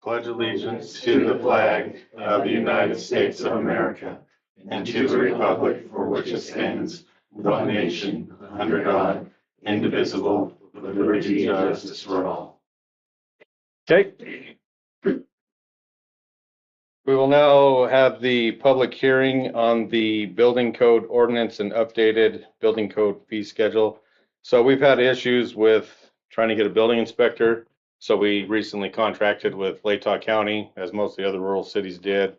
pledge allegiance to the flag of the United States of America and to the republic for which it stands, one nation, under God, indivisible, with liberty and justice for all. Okay. We will now have the public hearing on the building code ordinance and updated building code fee schedule. So we've had issues with trying to get a building inspector. So we recently contracted with Latah County, as most of the other rural cities did.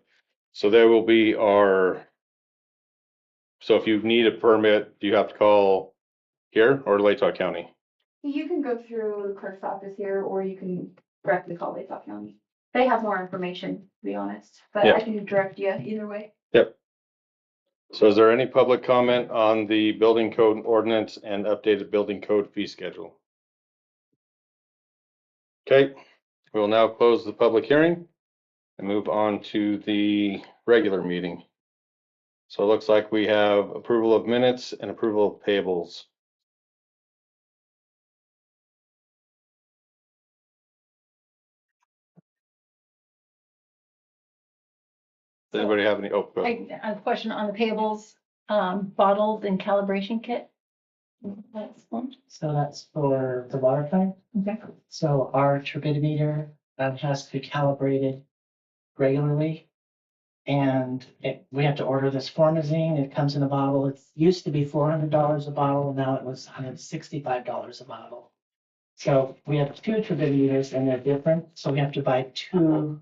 So there will be so if you need a permit, do you have to call here or Latah County? You can go through the clerk's office here, or you can directly call Latah County. They have more information, to be honest, but Yeah. I can direct you either way. Yep. So is there any public comment on the building code ordinance and updated building code fee schedule? Okay, we will now close the public hearing and move on to the regular meeting. So it looks like we have approval of minutes and approval of payables. Does anybody have any? Oh, go ahead. I have a question on the payables, bottled and calibration kit. That's one. So that's for the water plant. Okay. So our turbidimeter has to be calibrated regularly. And we have to order this formazine. It comes in a bottle. It used to be $400 a bottle, and now it was $165 a bottle. So we have two turbidimeters and they're different. So we have to buy two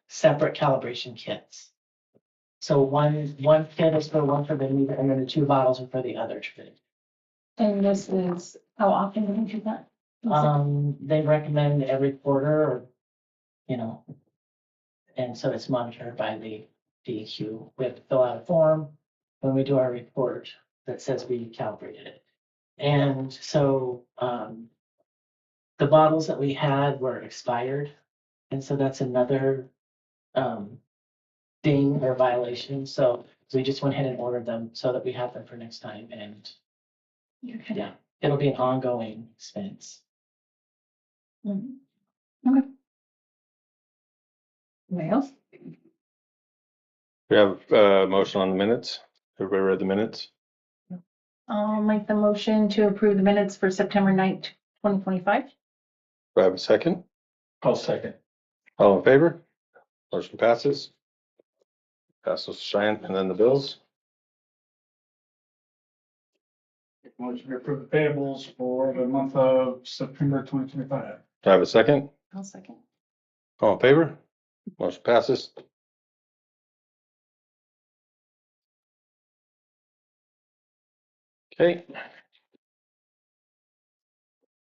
separate calibration kits. So one kit is for one turbidimeter, and then the two bottles are for the other turbidimeter. And this is, how often do we do that? They recommend every quarter, or, and so it's monitored by the DEQ. We have to fill out a form when we do our report that says we calibrated it. And so, the bottles that we had were expired. And so that's another, ding or violation. So we just went ahead and ordered them so that we have them for next time. And yeah, it'll be an ongoing expense. Mhm. Okay. Anybody else? We have a motion on the minutes. Everybody read the minutes? I'll make the motion to approve the minutes for September 9th, 2025. Do I have a second? I'll second. All in favor? Motion passes. Passes Cheyenne and then the bills. Motion to approve the payables for the month of September 2025. Do I have a second? I'll second. All in favor? Motion passes. Okay.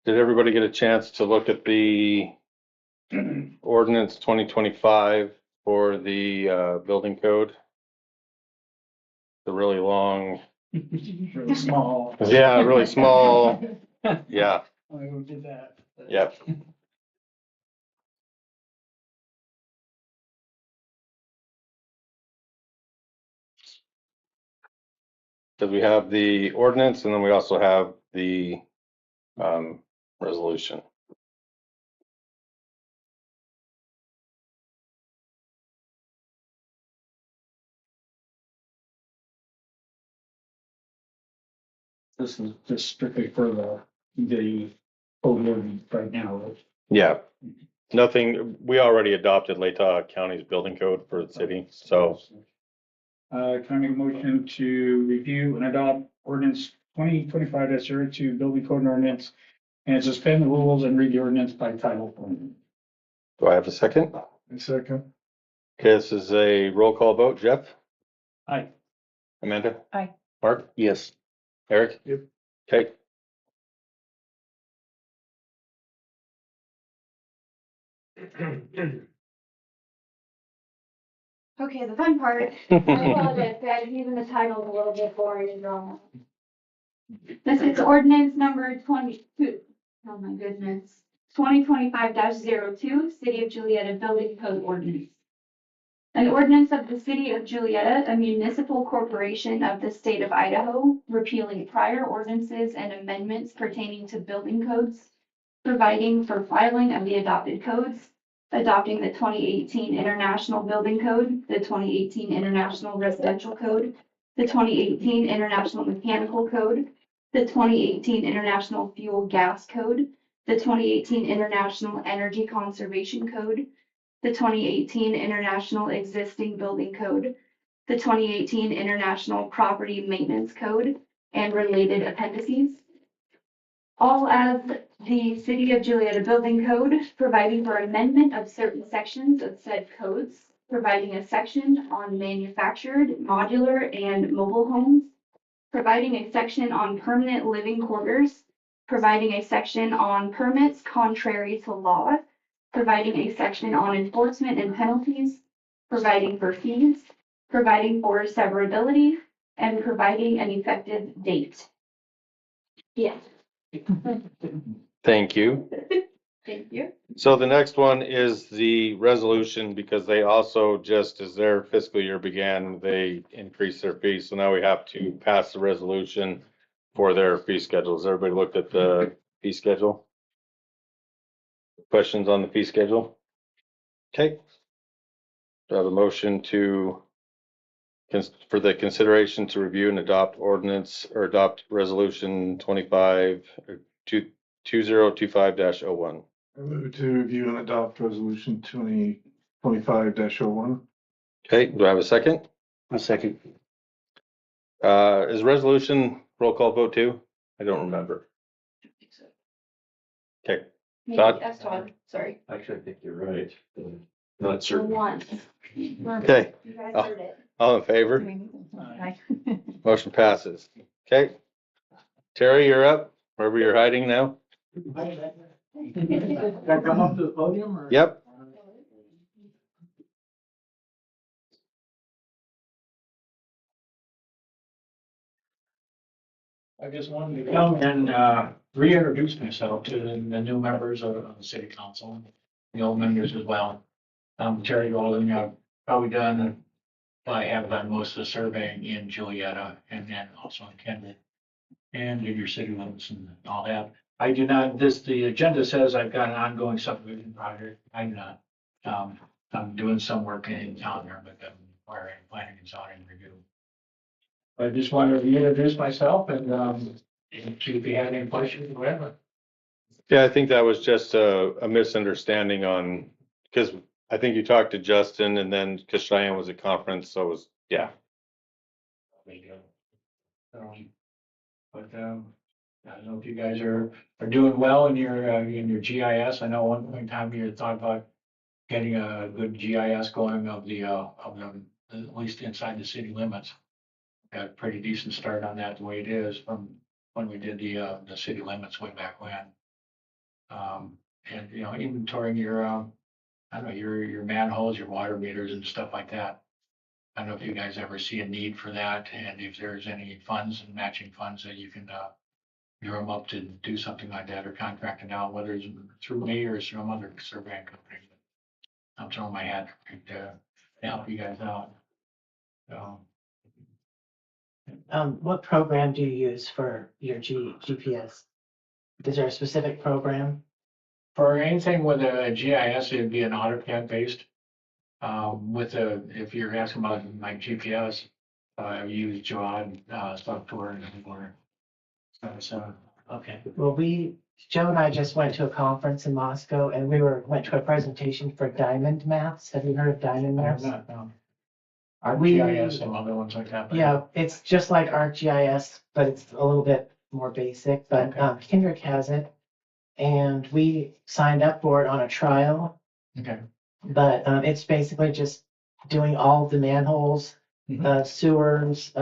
Did everybody get a chance to look at the ordinance 2025 for the building code? The really long, Really small. yeah, really small, yeah, I did that. yep. Because we have the ordinance and then we also have the resolution. This is just strictly for the code right now, right? Yeah, nothing, we already adopted Latah County's building code for the city, so. Can I make a motion to review and adopt ordinance 2025-02 building code and ordinance and suspend the rules and read the ordinance by title only? Do I have a second? Second. Okay, this is a roll call vote. Jeff? Aye. Amanda? Aye. Mark? Yes. Eric? Yep. Okay. Okay, the fun part. I apologize, guys, even the title's a little bit boring and wrong. This is ordinance number 22. Oh my goodness. 2025-02, City of Julietta Building Code Ordinance. An ordinance of the City of Julietta, a municipal corporation of the state of Idaho, repealing prior ordinances and amendments pertaining to building codes, providing for filing of the adopted codes, adopting the 2018 International Building Code, the 2018 International Residential Code, the 2018 International Mechanical Code, the 2018 International Fuel Gas Code, the 2018 International Energy Conservation Code, the 2018 International Existing Building Code, the 2018 International Property Maintenance Code, and related appendices. All as the City of Julietta Building Code, providing for amendment of certain sections of said codes, providing a section on manufactured, modular, and mobile homes, providing a section on permanent living quarters, providing a section on permits contrary to law, providing a section on enforcement and penalties, providing for fees, providing for severability, and providing an effective date. Yeah. Thank you. Thank you. So the next one is the resolution, because they also, just as their fiscal year began, they increased their fees. So now we have to pass the resolution for their fee schedules. Everybody looked at the fee schedule? Questions on the fee schedule? Okay. Do I have a motion for the consideration to review and adopt ordinance or adopt resolution 2025-01? I move to review and adopt resolution 2025-01. Okay, do I have a second? A second. Is resolution roll call vote too? I don't remember. Okay, Todd? That's Todd, sorry. Actually, I think you're right. Not For certain. once. Okay, You guys Oh. heard it. all in favor? Aye. Motion passes. Okay. Terry, you're up, wherever you're hiding now. Can I come up to the podium or? Yep. I just wanted to come and reintroduce myself to the new members of the city council, the old members as well. I'm Terry Golden. I've probably done, I have done most of the surveying in Julietta and then also in Kendall and in your city limits and all that. I do not, the agenda says I've got an ongoing subdivision project. I do not. I'm doing some work in town there, but I'm requiring planning and zoning review. I just wanted to reintroduce myself and see if you had any questions or whatever. Yeah, I think that was just a misunderstanding on, because I think you talked to Justin and then because Cheyenne was at conference, so it was, yeah. But I don't know if you guys are doing well in your GIS. I know one point in time you had thought about getting a good GIS going of the, at least inside the city limits. Got a pretty decent start on that the way it is from when we did the city limits way back when. And, inventorying your, I don't know, your manholes, your water meters and stuff like that. I don't know if you guys ever see a need for that and if there's any funds and matching funds that you can, gear them up to do something like that or contract it out, whether it's through me or some other surveying company. I'm throwing my hat to help you guys out. So. What program do you use for your GPS? Is there a specific program? For anything with a GIS, it'd be an AutoCAD based. If you're asking about my GPS, I use Jawad software and everywhere. So, Okay, well, Joe and I just went to a conference in Moscow and went to a presentation for Diamond Maps. Have you heard of Diamond I have Maps? not, ArcGIS and other ones like that. but- Yeah, it's just like ArcGIS, but it's a little bit more basic, but Okay. Kendrick has it. And we signed up for it on a trial, Okay. but it's basically just doing all the manholes, Mhm. sewers,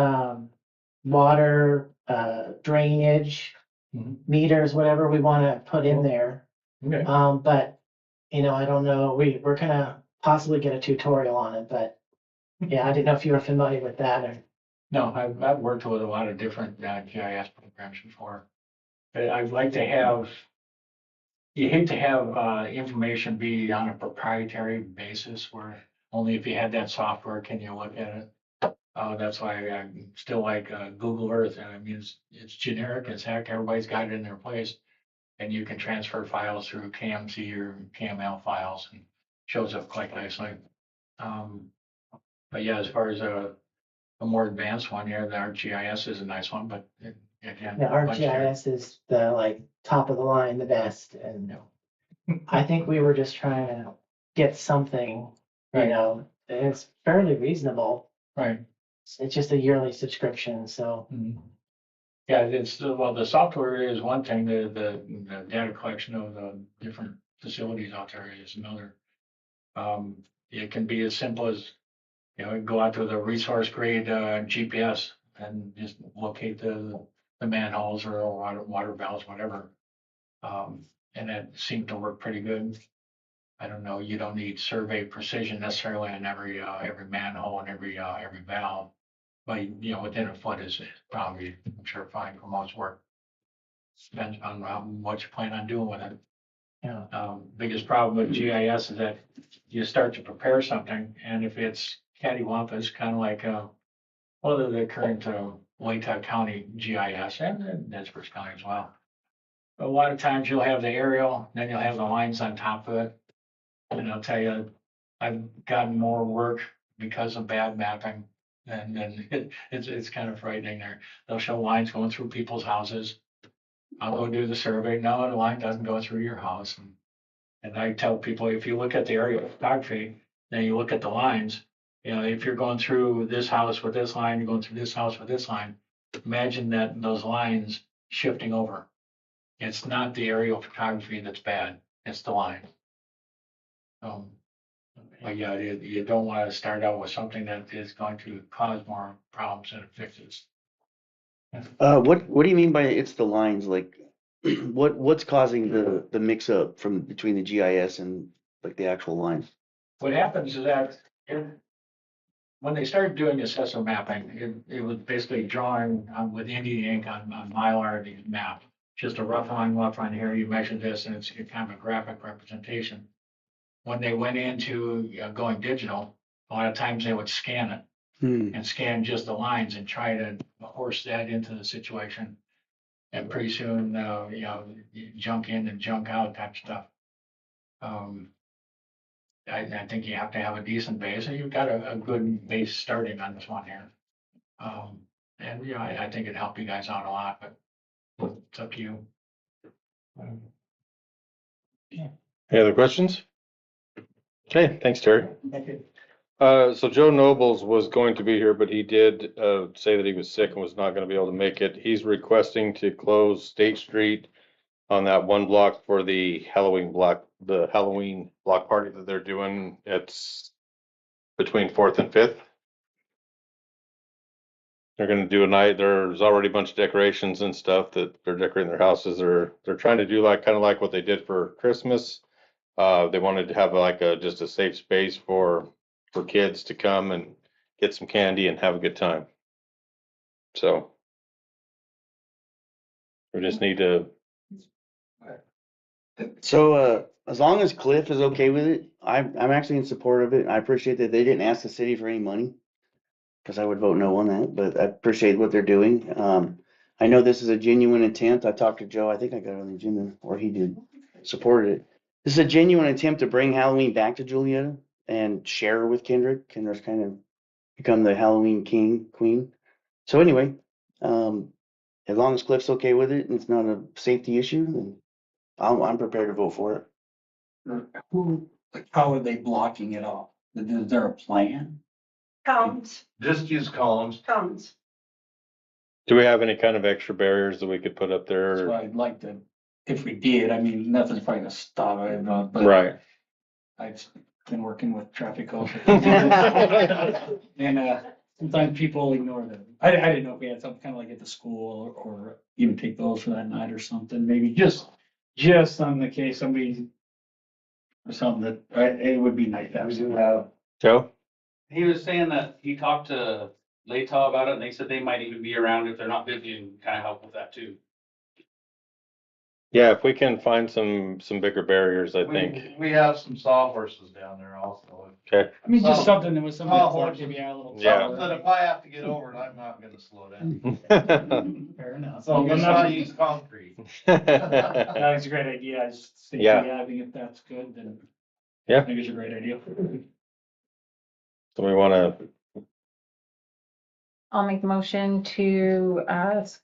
water, drainage, Mhm. meters, whatever we want to put in there. Okay. But, I don't know, we're gonna possibly get a tutorial on it, but yeah, I didn't know if you were familiar with that or. No, I've worked with a lot of different GIS programs before. But I'd like to have, you hate to have information be on a proprietary basis where only if you had that software can you look at it. That's why I still like Google Earth. And I mean, it's generic as heck. Everybody's got it in their place. And you can transfer files through KMC or KML files. And shows up quite nicely. But yeah, as far as a more advanced one here, the ArcGIS is a nice one, but again. The a bunch there. ArcGIS is the like top of the line, the best, and I think we were just trying to get something, you Right. know, and it's fairly reasonable. Right. It's just a yearly subscription, so. Mhm. Yeah, it's, well, the software is one thing, the data collection of the different facilities out there is another. It can be as simple as, go out to the resource grade, GPS and just locate the manholes or water valves, whatever. And it seemed to work pretty good. I don't know, you don't need survey precision necessarily on every manhole and every valve. But, within a foot is probably, I'm sure, fine for most work. Depends on what you plan on doing with it. Yeah. Biggest problem with GIS is that you start to prepare something, and if it's cattywampus, kind of like, the current Wayta County GIS and Nez County as well. A lot of times you'll have the aerial, then you'll have the lines on top of it. And I'll tell you, I've gotten more work because of bad mapping. And it's kind of frightening there. They'll show lines going through people's houses. I'll go do the survey. No, the line doesn't go through your house. And I tell people, if you look at the aerial photography, then you look at the lines, if you're going through this house with this line, you're going through this house with this line, imagine that those lines shifting over. It's not the aerial photography that's bad, it's the line. But yeah, you don't want to start out with something that is going to cause more problems than it fixes. What do you mean by it's the lines? Like, what's causing the mix up from between the GIS and like the actual lines? What happens is that when they started doing assessor mapping, it was basically drawing with Indian ink on Mylar the map. Just a rough line here, you measure this, and it's kind of a graphic representation. When they went into going digital, a lot of times they would scan it. And scan just the lines and try to horse that into the situation. And pretty soon, junk in and junk out type stuff. I think you have to have a decent base, and you've got a good base starting on this one here. And I think it'd help you guys out a lot, but it's up to you. Any other questions? Okay, thanks, Terry. Thank you. So Joe Nobles was going to be here, but he did say that he was sick and was not going to be able to make it. He's requesting to close State Street on that one block for the Halloween block party that they're doing. It's between 4th and 5th. They're going to do a night. There's already a bunch of decorations and stuff that they're decorating their houses. They're trying to do kind of like what they did for Christmas. They wanted to have just a safe space for kids to come and get some candy and have a good time. So we just need to. So, as long as Cliff is okay with it, I'm actually in support of it. I appreciate that they didn't ask the city for any money, because I would vote no on that, but I appreciate what they're doing. I know this is a genuine intent. I talked to Joe, I think I got it on the agenda, or he did, supported it. This is a genuine attempt to bring Halloween back to Juliaetta and share with Kendrick. Kendrick's kind of become the Halloween queen. So anyway, as long as Cliff's okay with it and it's not a safety issue, then I'm prepared to vote for it. How are they blocking it off? Is there a plan? Cones, Just use columns. cones. Do we have any kind of extra barriers that we could put up That's there? what I'd like to, if we did, I mean, nothing's probably gonna stop it, but Right. I've been working with traffic officers. And, sometimes people ignore them. I didn't know if we had something kind of like at the school or even take those for that night or something, maybe just on the case somebody or something that, it would be nice to have. Joe? He was saying that he talked to Layta about it, and they said they might even be around if they're not busy and kind of help with that too. Yeah, if we can find some bigger barriers, I think. We have some sawhorses down there also. Okay. I mean, just something that was something Oh, that give you a little. Yeah. Something that if I have to get over it, I'm not gonna slow down. Fair enough. So I'm not use concrete. That's a great idea. I just think, Yeah. yeah, I think if that's good, then Yeah. I think it's a great idea. So we wanna, I'll make the motion to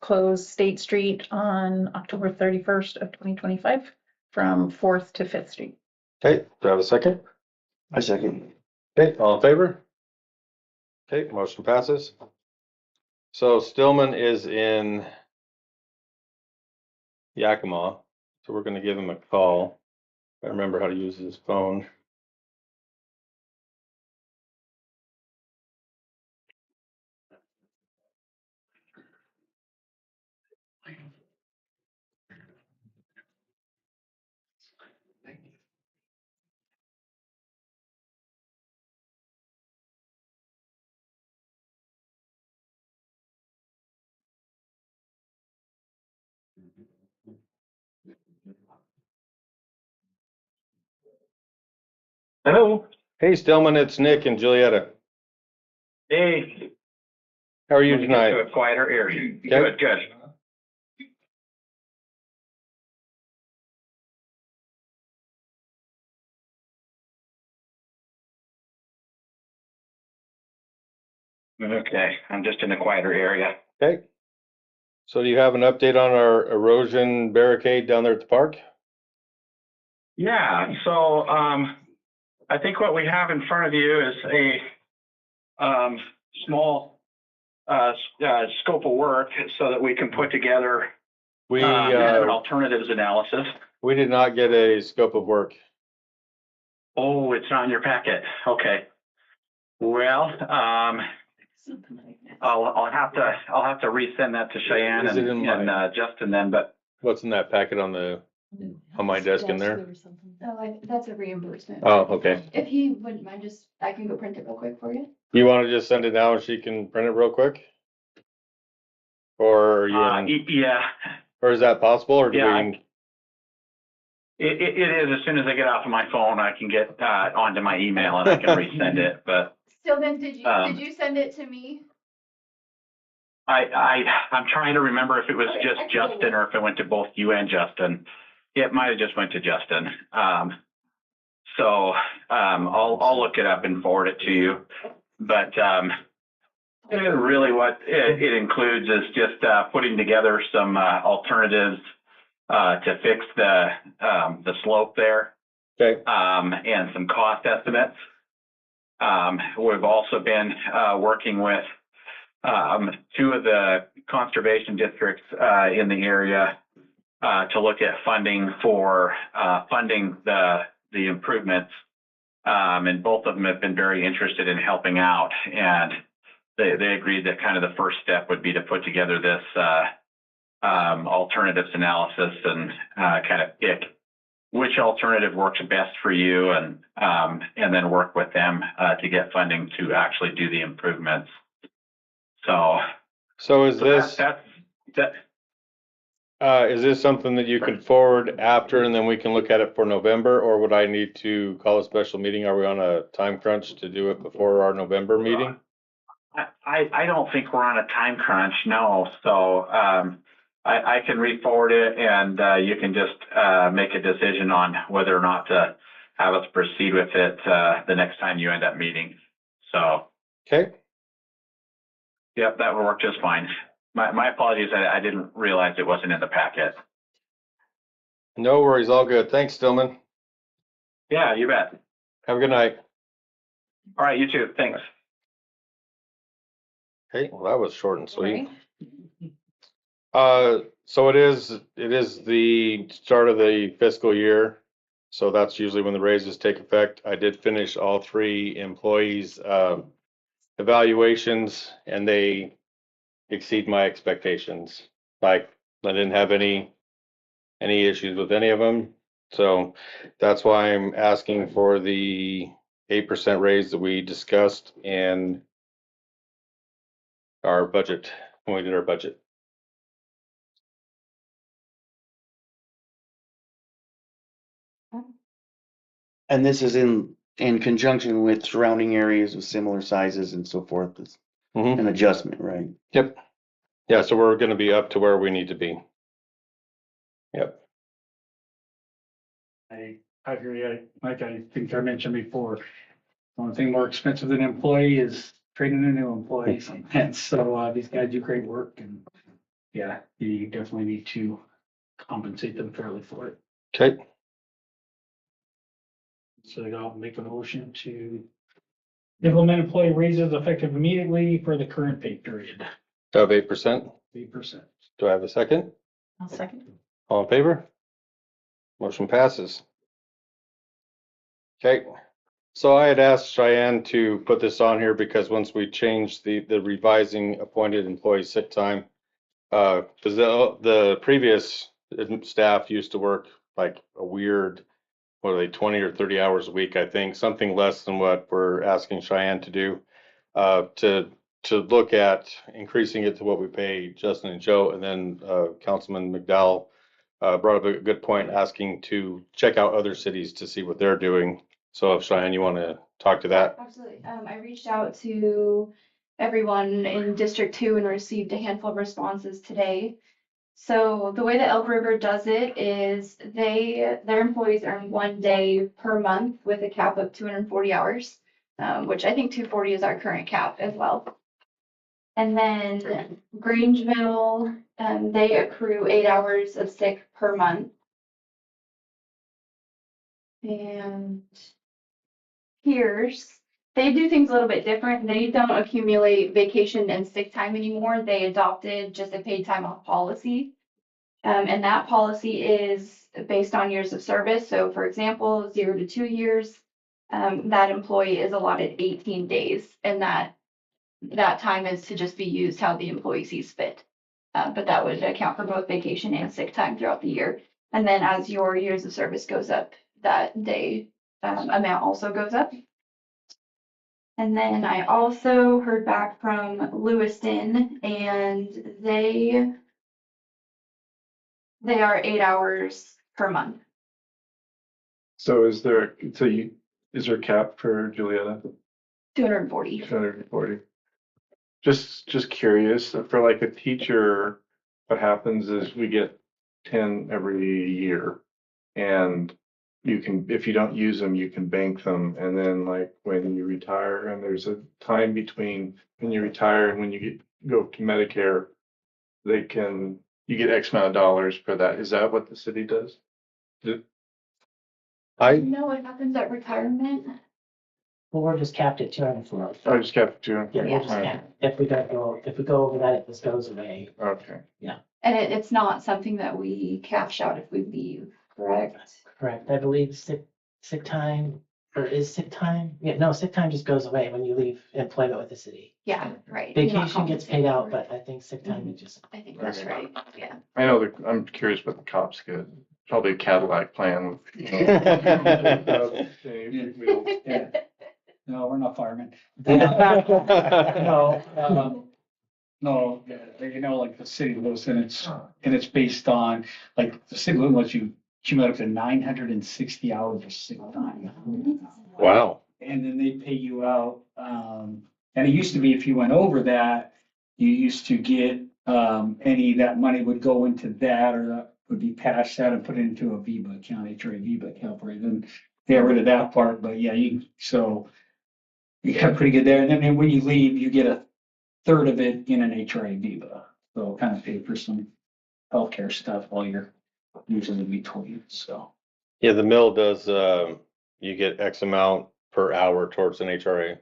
close State Street on October 31st of 2025 from 4th to 5th Street. okay, do I have a second? I second. Okay, all in favor? Okay, motion passes. So Stillman is in Yakima, so we're gonna give him a call. I remember how to use his phone. Hello. Hey Stillman, it's Nick and Julietta. Hey. How are you Let me get tonight? to a quieter area. Okay. Good, good. Okay, I'm just in a quieter area. Okay. So do you have an update on our erosion barricade down there at the park? Yeah, so I think what we have in front of you is a small scope of work so that we can put together We an alternatives analysis. we did not get a scope of work. Oh, it's not in your packet. Okay. Well, I'll have to resend that to Cheyenne Is it in and Justin then, but What's in that packet on my desk in there? Oh, that's a reimbursement. Oh, okay. If he wouldn't mind, I can go print it real quick for you. You want to just send it now and she can print it real quick? Or yeah, or is that possible? Or do Yeah, we? it is. As soon as I get off of my phone, I can get onto my email and I can resend it. But So then, did Um, you send it to me? I'm trying to remember if it was Okay, just I can go Justin or if it went to both you and Justin. It might have just went to Justin. I'll look it up and forward it to you. But really what it includes is just putting together some alternatives to fix the slope there. Okay. And some cost estimates. We've also been working with two of the conservation districts in the area to look at funding for funding the improvements. And both of them have been very interested in helping out. And they agreed that kind of the first step would be to put together this alternatives analysis and kind of pick which alternative works best for you and then work with them to get funding to actually do the improvements. So is this that is this something that you can forward after and then we can look at it for November, or would I need to call a special meeting? Are we on a time crunch to do it before our November meeting? I don't think we're on a time crunch, no. So I can re-forward it and you can just make a decision on whether or not to have us proceed with it the next time you end up meeting. So, Okay. yep, that would work just fine. My apologies, I didn't realize it wasn't in the packet. No worries, all good. Thanks, Stillman. Yeah, you bet. Have a good night. All right, you too. Thanks. Okay, well, that was short and sweet. Right. So it is the start of the fiscal year. So that's usually when the raises take effect. I did finish all 3 employees' evaluations and they exceed my expectations. Like I didn't have any issues with any of them. So that's why I'm asking for the 8% raise that we discussed in our budget, when we did our budget. And this is in conjunction with surrounding areas of similar sizes and so forth. It's Mhm. an adjustment, right? Yep. Yeah, so we're gonna be up to where we need to be. Yep. I agree. Like I think I mentioned before, one thing more expensive than an employee is training a new employee. And so, these guys do great work and yeah, you definitely need to compensate them fairly for it. Okay, So I'll make a motion to implement employee raises effective immediately for the current pay period, of 8%. 8%. Do I have a second? I'll second. All in favor? Motion passes. Okay, so I had asked Cheyenne to put this on here because once we changed the revising appointed employee sick time, because the previous staff used to work like a weird, what are they, 20 or 30 hours a week, I think, something less than what we're asking Cheyenne to do, to look at increasing it to what we pay Justin and Joe, and then Councilman McDowell brought up a good point, asking to check out other cities to see what they're doing. So if Cheyenne, you want to talk to that? Absolutely. I reached out to everyone in District 2 and received a handful of responses today. So the way that Elk River does it is their employees earn 1 day per month with a cap of 240 hours, which I think 240 is our current cap as well. And then Grangeville, they accrue 8 hours of sick per month. And Pierce, they do things a little bit different. They don't accumulate vacation and sick time anymore. They adopted just a paid time off policy. And that policy is based on years of service. So for example, 0 to 2 years, that employee is allotted 18 days, and that time is to just be used how the employee sees fit. But that would account for both vacation and sick time throughout the year. And then as your years of service goes up, that day amount also goes up. And then I also heard back from Lewiston, and they are 8 hours per month. So is there a cap for Julietta? 240. 240. Just curious, for like a teacher, what happens is we get 10 every year. And you can, if you don't use them, you can bank them. And then like when you retire, and there's a time between when you retire and when you go to Medicare, you get X amount of dollars for that. Is that what the city does? I You know what happens at retirement? Well, we're just capped at 240. I just kept two. Yeah, we're just capped. If we go over that, it just goes away. Okay. And it's not something that we cash out if we leave, correct? Correct. I believe sick time, or is sick time? Yeah, no, sick time just goes away when you leave employment with the city. Yeah, right. You're not Vacation gets paid out, compensated but I think sick time is just. for it. I think that's right, yeah. I know I'm curious what the cops get. Probably a Cadillac plan with, you know. Yeah. No, we're not firemen. No, No, you know, like the city of Lewiston, it's based on, like, the city of Lewiston lets you accumulate up to 960 hours of sick time. wow. And then they pay you out, and it used to be if you went over that, you used to get, any, that money would go into that, or that would be passed out and put into a VEBA account, HRA VEBA account, for you. Then they got rid of that part, but yeah, so you got pretty good there. And then when you leave, you get a third of it in an HRA VEBA. So kind of pay for some healthcare stuff while you're using the between, so. Yeah, the mill does, you get X amount per hour towards an HRA.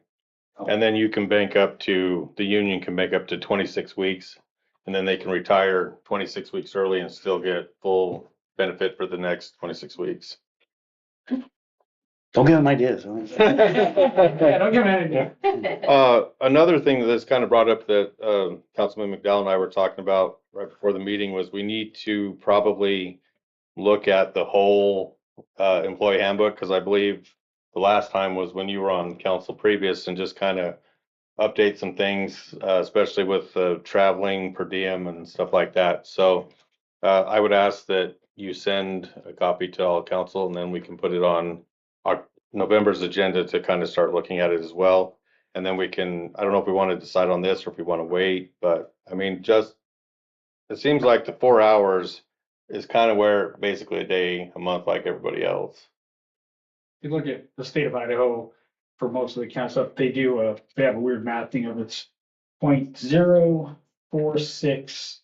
And then you can bank the union can bank up to 26 weeks. And then they can retire 26 weeks early and still get full benefit for the next 26 weeks. Don't give them ideas. Yeah, don't give me any. Another thing that's kind of brought up that Councilman McDowell and I were talking about right before the meeting was we need to probably look at the whole employee handbook, because I believe the last time was when you were on council previous, and just kind of update some things, especially with traveling per diem and stuff like that. So I would ask that you send a copy to all council, and then we can put it on our November's agenda to kind of start looking at it as well. And then we can, I don't know if we want to decide on this or if we want to wait, but I mean, it seems like the 4 hours is kind of where basically a day, a month, like everybody else. you look at the state of Idaho, for most of the county stuff, they have a weird math thing of it's 0.046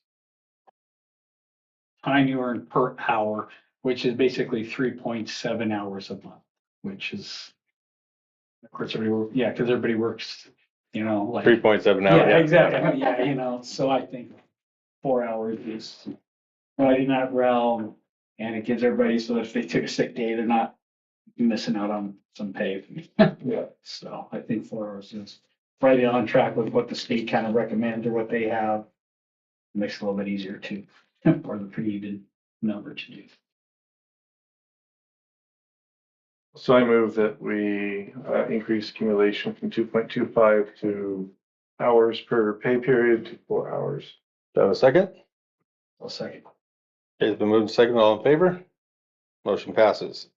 time you earn per hour, which is basically 3.7 hours a month, which is, of course, because everybody works, like. 3.7 hours. Yeah, exactly. Yeah, so I think 4 hours is right in that realm, and it gives everybody, so if they took a sick day, they're not missing out on some pay. Yeah. So I think 4 hours is right on track with what the state kind of recommends or what they have. Makes it a little bit easier too, or the pretty even number to do. So I move that we increase accumulation from 2.25 to hours per pay period to 4 hours. Do I have a second? I'll second. It's been moved and seconded. All in favor? Motion passes.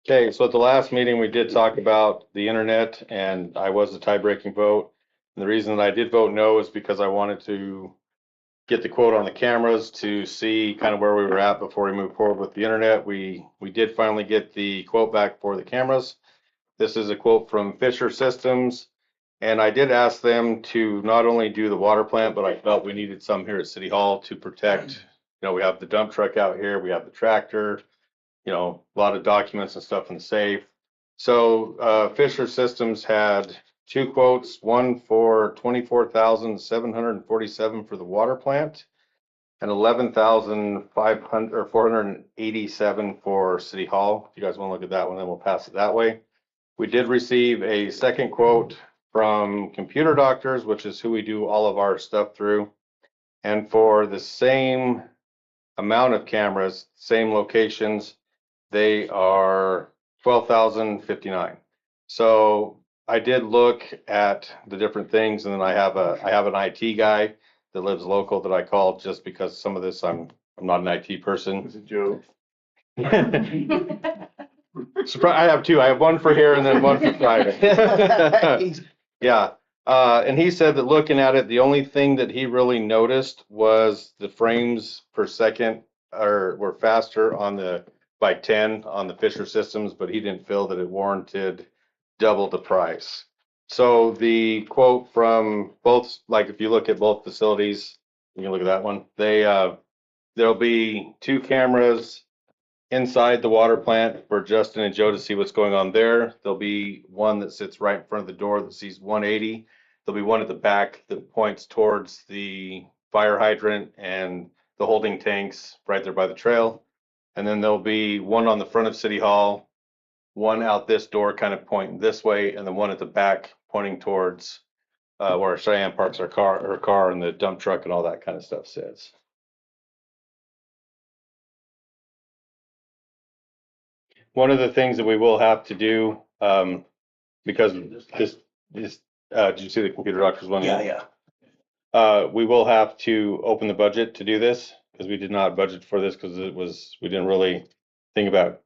Okay, so at the last meeting, we did talk about the internet, and I was the tie-breaking vote. And the reason that I did vote no is because I wanted to get the quote on the cameras to see kind of where we were at before we move forward with the internet. We did finally get the quote back for the cameras. This is a quote from Fisher Systems, and I did ask them to not only do the water plant, but I felt we needed some here at City Hall to protect. We have the dump truck out here, we have the tractor, a lot of documents and stuff in the safe. So Fisher Systems had two quotes, one for $24,747 for the water plant and $11,500 or $487 for City Hall. If you guys want to look at that one, then we'll pass it that way. We did receive a second quote from Computer Doctors, which is who we do all of our stuff through. And for the same amount of cameras, same locations, they are $12,059. So I did look at the different things, and then I have an IT guy that lives local that I called just because some of this I'm not an IT person. It's a joke. Surprise! I have two. I have one for here and then one for Friday. Yeah. And he said that looking at it, the only thing that he really noticed was the frames per second were faster by 10 on the Fisher Systems, but he didn't feel that it warranted double the price. So the quote from both, like if you look at both facilities, you can look at that one. There'll be two cameras inside the water plant for Justin and Joe to see what's going on there. There'll be one that sits right in front of the door that sees 180. There'll be one at the back that points towards the fire hydrant and the holding tanks right there by the trail. And then there'll be one on the front of City Hall, one out this door kind of pointing this way, and then one at the back pointing towards where Cheyenne parks her car and the dump truck and all that kind of stuff sits. One of the things that we will have to do, because this, did you see the Computer Doctors one? Yeah. We will have to open the budget to do this because we did not budget for this because we didn't really think about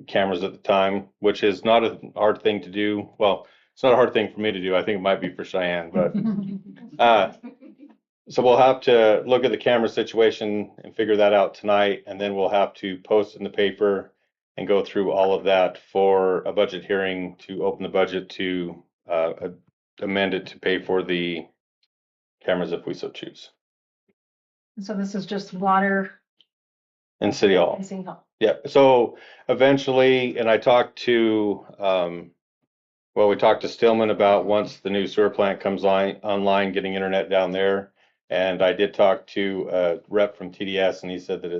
cameras at the time, which is not a hard thing to do. Well, it's not a hard thing for me to do. I think it might be for Cheyenne, but so we'll have to look at the camera situation and figure that out tonight, and then we'll have to post in the paper and go through all of that for a budget hearing to open the budget to amend it to pay for the cameras if we so choose. So this is just water In City Hall. and City Hall. Yeah, so eventually, and I talked to, we talked to Stillman about once the new sewer plant comes online, getting internet down there. And I did talk to a rep from TDS, and he said that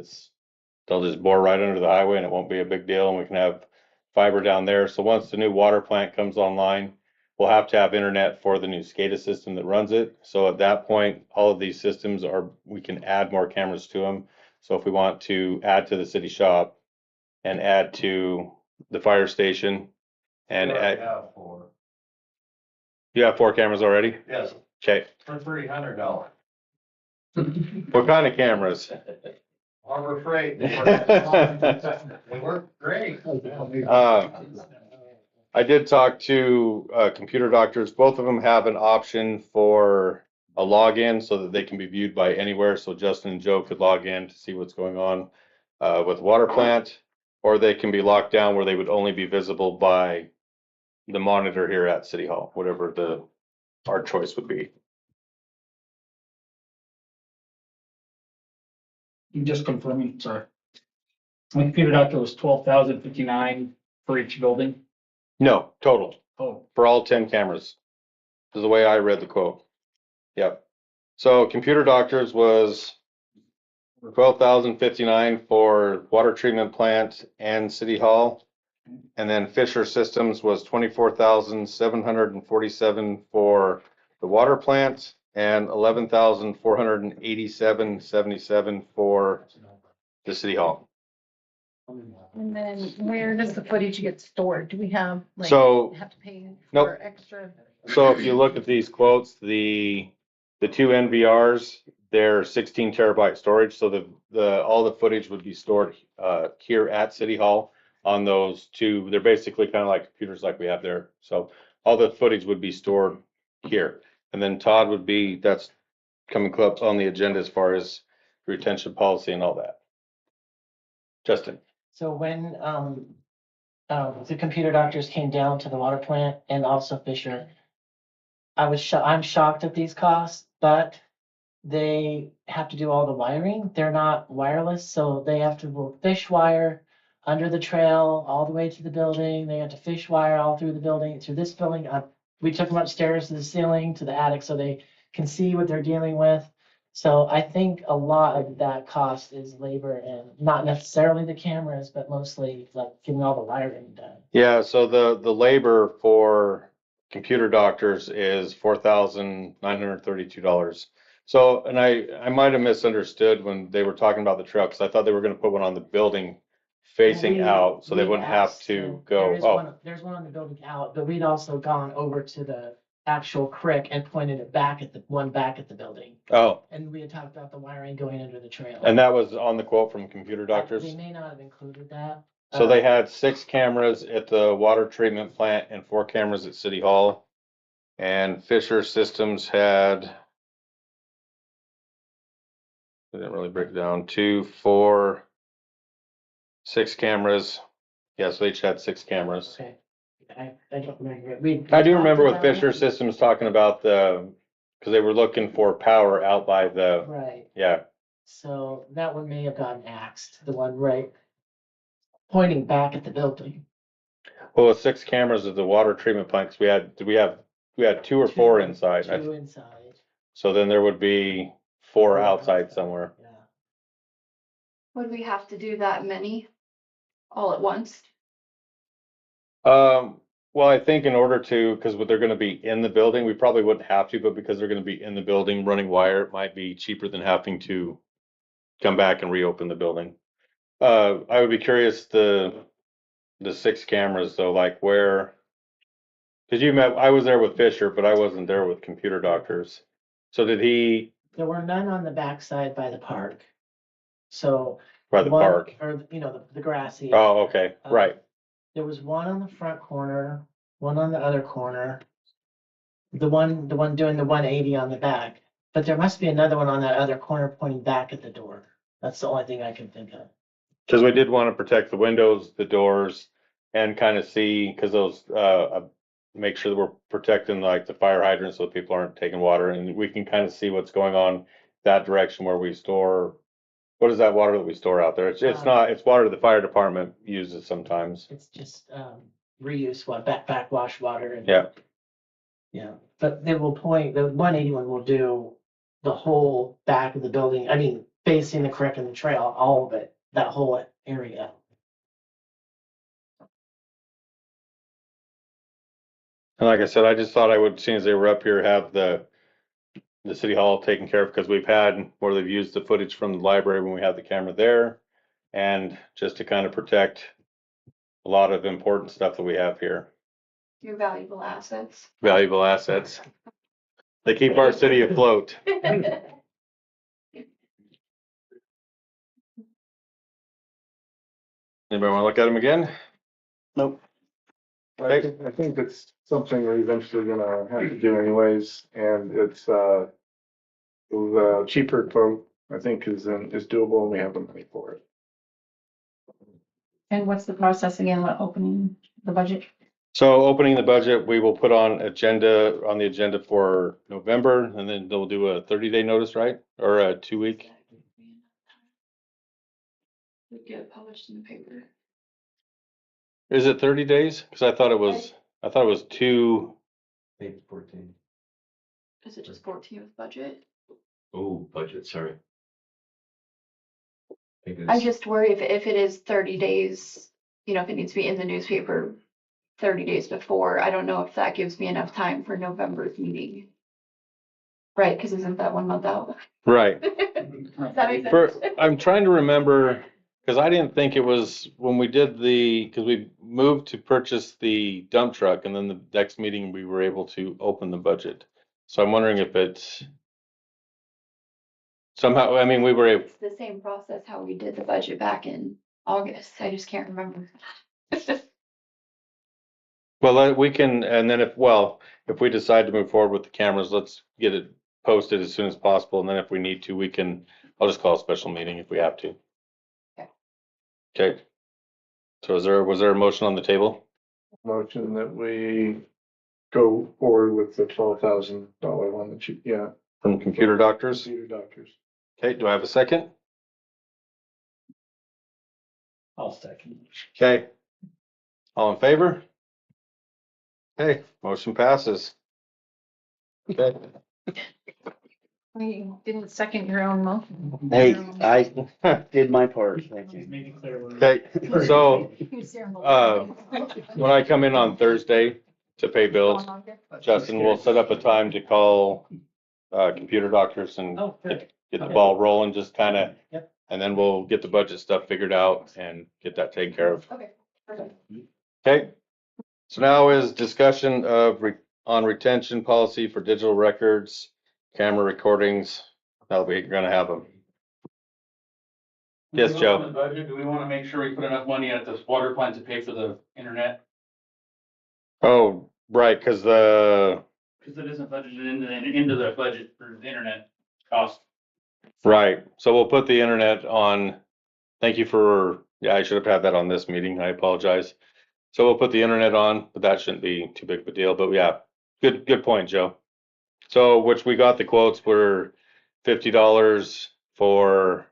they'll just bore right under the highway and it won't be a big deal, and we can have fiber down there. So once the new water plant comes online, we'll have to have internet for the new SCADA system that runs it. So at that point, all of these systems we can add more cameras to them. So if we want to add to the city shop and add to the fire station and add, you have 4 cameras already? Yes, Okay. for $300. What kind of cameras? Harbor Freight. They work great. I did talk to Computer Doctors. Both of them have an option for a login so that they can be viewed by anywhere. So Justin and Joe could log in to see what's going on with water plant. or they can be locked down where they would only be visible by the monitor here at City Hall, whatever our choice would be. You just confirming, sorry. My computer doctor was 12,059 for each building. No, total, Oh, for all 10 cameras, is the way I read the quote. Yep. So computer doctors was 12,059 for water treatment plant and City Hall. And then Fisher Systems was 24,747 for the water plant and 11,487.77 for the City Hall. And then where does the footage get stored? Do we have, like, So- have to pay Nope. for extra? So if you look at these quotes, the two NVRs, they're 16 terabyte storage. So all the footage would be stored here at City Hall on those two. They're basically kind of like computers like we have there. So all the footage would be stored here. And then Todd that's coming up on the agenda as far as retention policy and all that. Justin. So when, the computer doctors came down to the water plant and also Fisher, I'm shocked at these costs, but they have to do all the wiring. They're not wireless, so they have to fish wire under the trail all the way to the building. They have to fish wire all through the building, through this building. We took them upstairs to the ceiling, to the attic, so they can see what they're dealing with. So I think a lot of that cost is labor and not necessarily the cameras, but mostly like getting all the wiring done. Yeah, so the labor for computer doctors is $4,932. So, and I might have misunderstood when they were talking about the trail, because I thought they were gonna put one on the building facing out, so they We wouldn't have asked, to and go, There's one on the building out, but we'd also gone over to the actual creek and pointed it back at the building. oh, And we had talked about the wiring going under the trail. and that was on the quote from computer doctors. They may not have included that. So they had 6 cameras at the water treatment plant and 4 cameras at City Hall. And Fisher Systems had, they didn't really break it down, 2, 4, 6 cameras. Yeah, so they each had 6 cameras. Okay. I don't remember. I do remember with talked about Fisher it. Systems talking about because they were looking for power out by Right. yeah. So that one may have gotten axed, the one right pointing back at the building. Well, with 6 cameras at the water treatment plant, 'cause we had 2 or 4 inside. Two inside. So then there would be 4 outside somewhere. Yeah. Would we have to do that many all at once? Well, I think in order to, because they're gonna be in the building, we probably wouldn't have to, but because they're gonna be in the building running wire, it might be cheaper than having to come back and reopen the building. I would be curious, the 6 cameras though, like where, because I was there with Fisher, but I wasn't there with computer doctors. So did he, There were none on the backside by the park. So. by the one- park? Or, the grassy. Oh, okay, right. There was one on the front corner, one on the other corner. The one doing the 180 on the back, but there must be another one on that other corner pointing back at the door. That's the only thing I can think of. Because we did want to protect the windows, the doors, and kind of see, because those, make sure that we're protecting like the fire hydrants so that people aren't taking water, and we can kind of see what's going on that direction where we store. What is that water that we store out there? It's it's water the fire department uses sometimes. It's just reuse backwash water and. Yeah. Yeah, but they will point, the 181 will do the whole back of the building, I mean, facing the creek and the trail, all of it, that whole area. And like I said, I just thought I would, as soon as they were up here, have the city hall taken care of, because we've had where they've used the footage from the library when we had the camera there. And just to kind of protect a lot of important stuff that we have here. Your valuable assets. Valuable assets. They keep our city afloat. Anybody want to look at them again? Nope. I think it's something we're eventually gonna have to do anyways, and it's, the cheaper quote, I think is doable, and we have the money for it. And what's the process again, what opening the budget? So opening the budget, we will put on the agenda for November, and then they'll do a 30-day notice, right? Or a 2-week? Would get published in the paper. Is it 30 days? Because I thought it was 2. Maybe 14. Is it just 14 with budget? Oh, budget, sorry. think I it's- just worry if it is 30 days, you know, if it needs to be in the newspaper 30 days before, I don't know if that gives me enough time for November's meeting. Right, because isn't that 1 month out? Right. Does that make sense? I'm trying to remember, because I didn't think it was when we did because we moved to purchase the dump truck, and then the next meeting we were able to open the budget. So I'm wondering if it's somehow, I mean, we were able, It's the same process how we did the budget back in August. I just can't remember. well, we can, and then if we decide to move forward with the cameras, let's get it posted as soon as possible, and then if we need to, I'll just call a special meeting if we have to. Okay. Okay. So was there a motion on the table? Motion that we go forward with the $12,000 one that yeah. From Computer Doctors? Computer Doctors. Okay, do I have a second? I'll second. Okay. All in favor? Okay, motion passes. Okay. You didn't second your own motion. Hey, I did my part, thank you. Make it clear. Okay, so when I come in on Thursday to pay bills, Justin will set up a time to call Computer Doctors and Oh, good. get the ball rolling, just kind of, Yep. and then we'll get the budget stuff figured out and get that taken care of. Okay, perfect. Okay, so now is discussion on retention policy for digital records, camera recordings. Now we're gonna have them. Yes, Joe. On the budget, do we want to make sure we put enough money at this water plant to pay for the internet? Oh, right, because Because it isn't budgeted into the budget for the internet cost. right, so we'll put the internet on. Thank you yeah, I should have had that on this meeting. I apologize. So we'll put the internet on, but that shouldn't be too big of a deal. But yeah, good point, Joe. So which we got the quotes were $50 for,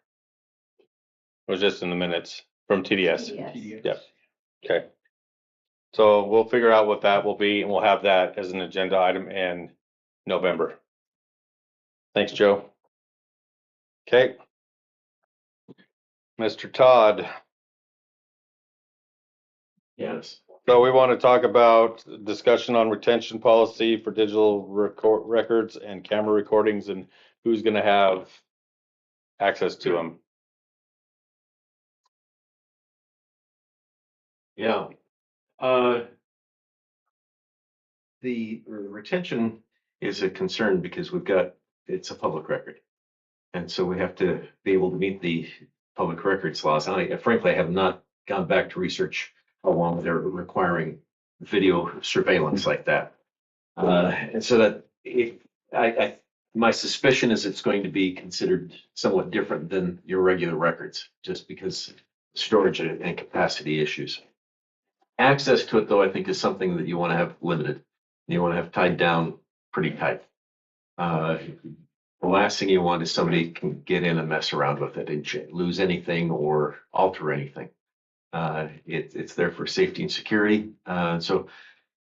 it was just in the minutes from TDS. Yes. Yep. Okay. So we'll figure out what that will be, and we'll have that as an agenda item in November. Thanks, Joe. Okay. Mr. Todd. Yes. So we want to talk about discussion on retention policy for digital records and camera recordings and who's going to have access to them. Yeah. The retention is a concern because it's a public record. And so we have to be able to meet the public records laws. And frankly, I have not gone back to research how long they're requiring video surveillance like that. And so that my suspicion is it's going to be considered somewhat different than your regular records, just because storage and capacity issues. Access to it, though, I think is something that you want to have limited. You want to have tied down pretty tight. The last thing you want is somebody can get in and mess around with it and lose anything or alter anything. It's there for safety and security. So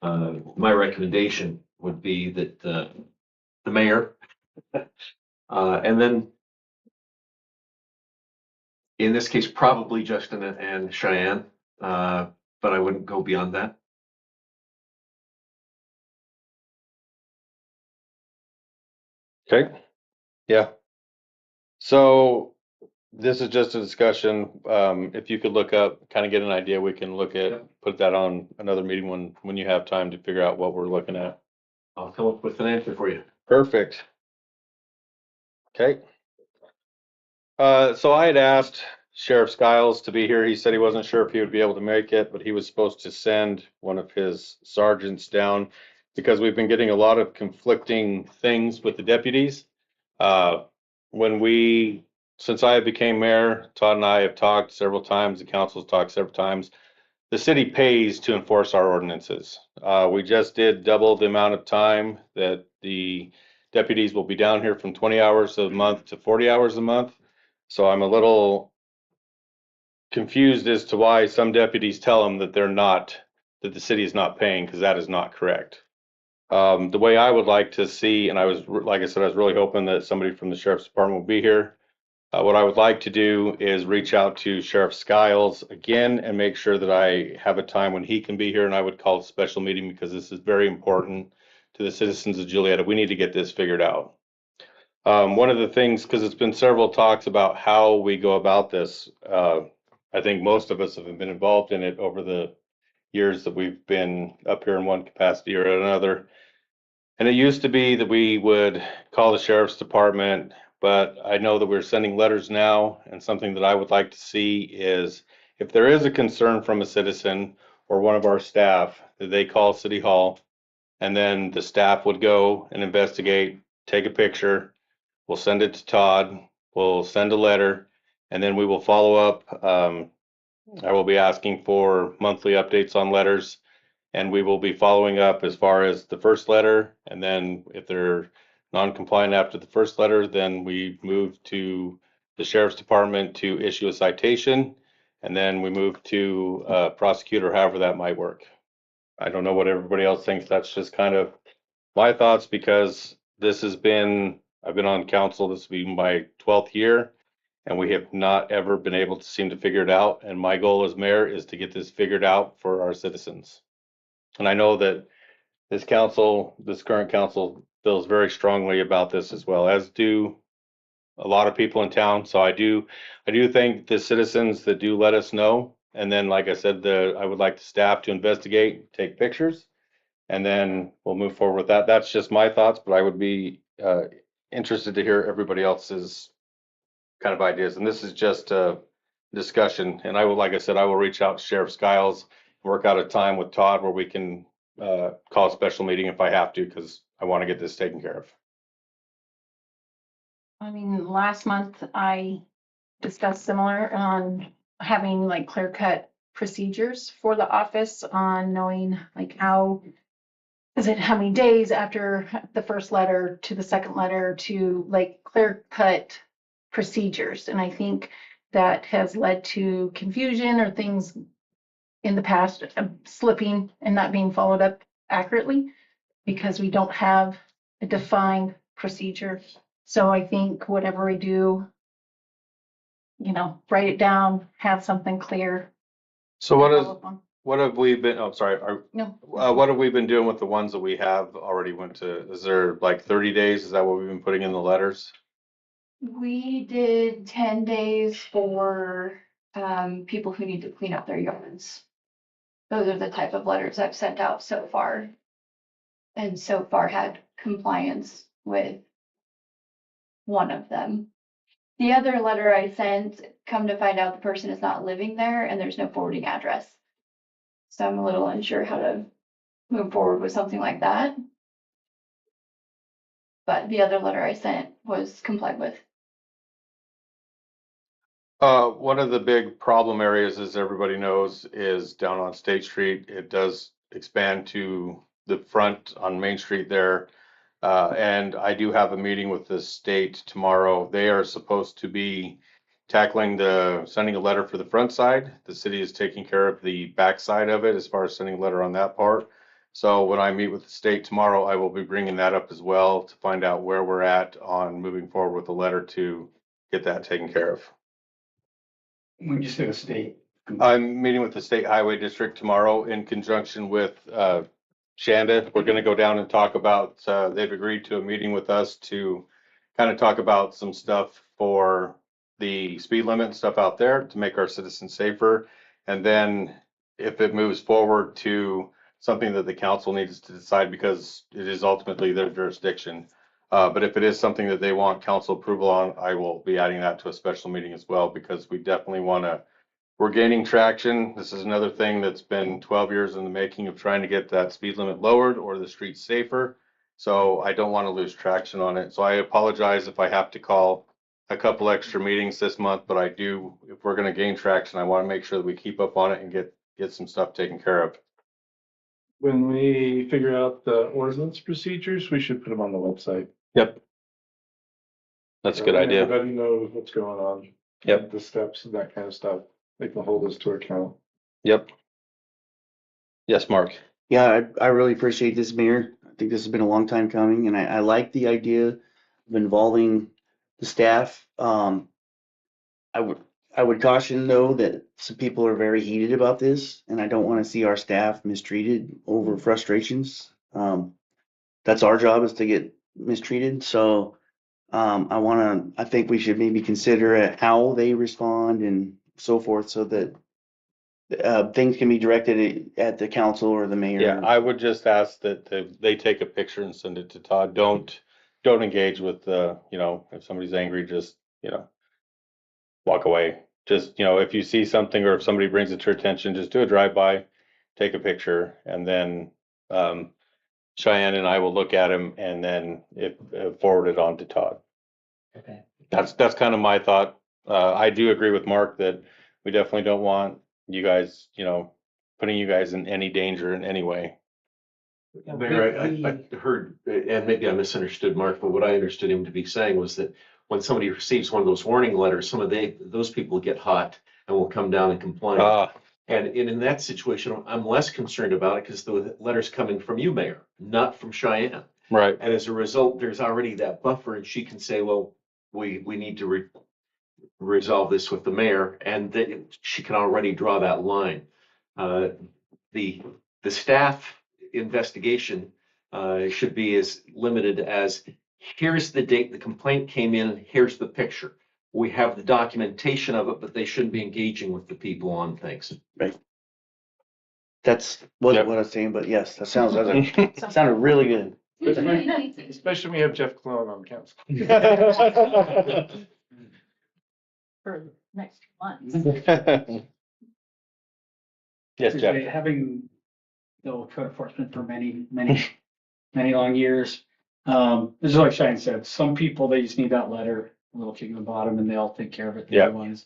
my recommendation would be that the mayor, and then in this case, probably Justin and Cheyenne, but I wouldn't go beyond that. Okay. Yeah. So this is just a discussion. If you could look up, kind of get an idea, we can put that on another meeting when you have time to figure out what we're looking at. I'll come up with an answer for you. Perfect. Okay. So I had asked Sheriff Skiles to be here. He said he wasn't sure if he would be able to make it, but he was supposed to send one of his sergeants down because we've been getting a lot of conflicting things with the deputies. When we since I became mayor, Todd and I have talked several times, the council's talked several times. The city pays to enforce our ordinances. We just did double the amount of time that the deputies will be down here from 20 hours a month to 40 hours a month. So I'm a little confused as to why some deputies tell them that that the city is not paying, because that is not correct. The way I would like to see, and like I said, I was really hoping that somebody from the sheriff's department will be here. What I would like to do is reach out to Sheriff Skiles again and make sure that I have a time when he can be here, and I would call a special meeting because this is very important to the citizens of Julietta. We need to get this figured out. One of the things, because it's been several talks about how we go about this, I think most of us have been involved in it over the years that we've been up here in one capacity or another. And it used to be that we would call the sheriff's department, but I know that we're sending letters now, and something that I would like to see is if there is a concern from a citizen or one of our staff, that they call City Hall, and then the staff would go and investigate, take a picture, we'll send it to Todd, we'll send a letter, and then we will follow up. I will be asking for monthly updates on letters, and we will be following up as far as the first letter. And then if they're non-compliant after the first letter, then we move to the sheriff's department to issue a citation. And then we move to prosecutor, however that might work. I don't know what everybody else thinks. That's just kind of my thoughts, because I've been on council, this will be my 12th year, and we have not ever been able to seem to figure it out. And my goal as mayor is to get this figured out for our citizens. And I know that this current council feels very strongly about this as well, as do a lot of people in town. So I do thank the citizens that do let us know. And then, like I said, I would like the staff to investigate, take pictures, and then we'll move forward with that. That's just my thoughts, but I would be interested to hear everybody else's kind of ideas. And this is just a discussion. And like I said, I will reach out to Sheriff Skiles, work out a time with Todd where we can call a special meeting if I have to, because I want to get this taken care of. I mean, last month I discussed similar on having like clear cut procedures for the office on knowing like how many days after the first letter to the second letter to like clear cut procedures. And I think that has led to confusion or things in the past slipping and not being followed up accurately because we don't have a defined procedure. So I think whatever we do, write it down, have something clear. So what have we been, oh, sorry, No. what have we been doing with the ones that we have already went to? Is there like 30 days? Is that what we've been putting in the letters? We did 10 days for people who need to clean up their yards. Those are the type of letters I've sent out so far. And so far had compliance with one of them. The other letter I sent, come to find out the person is not living there and there's no forwarding address. So I'm a little unsure how to move forward with something like that. But the other letter I sent was complied with. One of the big problem areas, as everybody knows, is down on State Street. It does expand to the front on Main Street there. And I do have a meeting with the state tomorrow. They are supposed to be sending a letter for the front side. The city is taking care of the back side of it as far as sending a letter on that part. So when I meet with the state tomorrow, I will be bringing that up as well to find out where we're at on moving forward with the letter to get that taken care of. When you say the state. I'm meeting with the State Highway District tomorrow in conjunction with Shanda. We're gonna go down and talk about, they've agreed to a meeting with us to kind of talk about some stuff for the speed limit and stuff out there to make our citizens safer. And then if it moves forward to something that the council needs to decide, because it is ultimately their jurisdiction. But if it is something that they want council approval on, I will be adding that to a special meeting as well, because we definitely we're gaining traction. This is another thing that's been 12 years in the making of trying to get that speed limit lowered or the streets safer. So I don't want to lose traction on it. So I apologize if I have to call a couple extra meetings this month, but I do, if we're gonna gain traction, I want to make sure that we keep up on it and get some stuff taken care of. When we figure out the ordinance procedures, we should put them on the website. Yep. That's a good So idea. Everybody knows what's going on. Yep. The steps and that kind of stuff. They can hold us to account. Yep. Yes, Mark. Yeah, I really appreciate this, Mayor. I think this has been a long time coming, and I like the idea of involving the staff. I would, I would caution though that some people are very heated about this, and I don't want to see our staff mistreated over frustrations. That's our job, is to get mistreated, so, I think we should maybe consider how they respond and so forth, so that things can be directed at the council or the mayor. Yeah, I would just ask that they take a picture and send it to Todd. Don't engage with if somebody's angry, just, walk away. Just, if you see something or if somebody brings it to your attention, just do a drive-by, take a picture, and then Cheyenne and I will look at him and then forward it on to Todd. Okay. That's kind of my thought. I do agree with Mark that we definitely don't want you guys, putting you guys in any danger in any way. Mayor, I heard, and maybe I misunderstood Mark, but what I understood him to be saying was that when somebody receives one of those warning letters, those people get hot and will come down and complain. And in that situation, I'm less concerned about it because the letter's coming from you, Mayor, not from Cheyenne. Right. And as a result, there's already that buffer, and she can say, well, we need to resolve this with the mayor, and she can already draw that line. The staff investigation should be as limited as, here's the date the complaint came in, here's the picture. We have the documentation of it, but they shouldn't be engaging with the people on things. That's what Yep. I was saying, but yes, that sounded really good. Especially when you have Jeff Clone on council. For the next month. Yes, Jeff. Having code enforcement for many long years. This is like Shane said, some people, they just need that letter, a little kick in the bottom, and they'll take care of it. The Yep. other ones,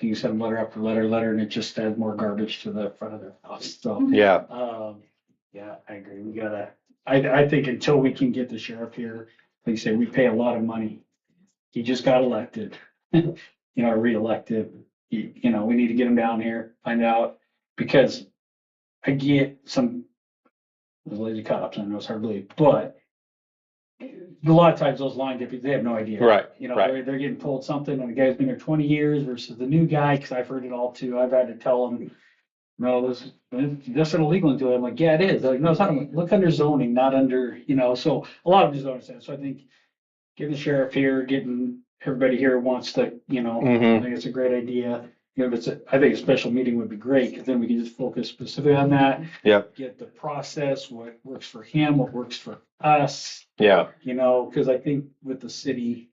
you send letter after letter, and it just adds more garbage to the front of their house. So, Yeah. yeah, I agree. I think until we can get the sheriff here, like you say, we pay a lot of money. He just got elected, reelected. We need to get him down here, find out, because I get some lazy cops, I know it's hard to believe, but a lot of times those line deputies, they have no idea. Right, They're getting told something and the guy's been there 20 years versus the new guy, because I've heard it all too. I've had to tell them, no, this is illegal until I'm like, yeah, it is. They're like, no, it's not. I'm like, look under zoning, not under, so a lot of them just don't understand. So I think getting the sheriff here, getting everybody here who wants to, Mhm. I think it's a great idea. I think a special meeting would be great, because then we can just focus specifically on that. Yep. Get the process, what works for him, what works for us, Yeah. because I think with the city,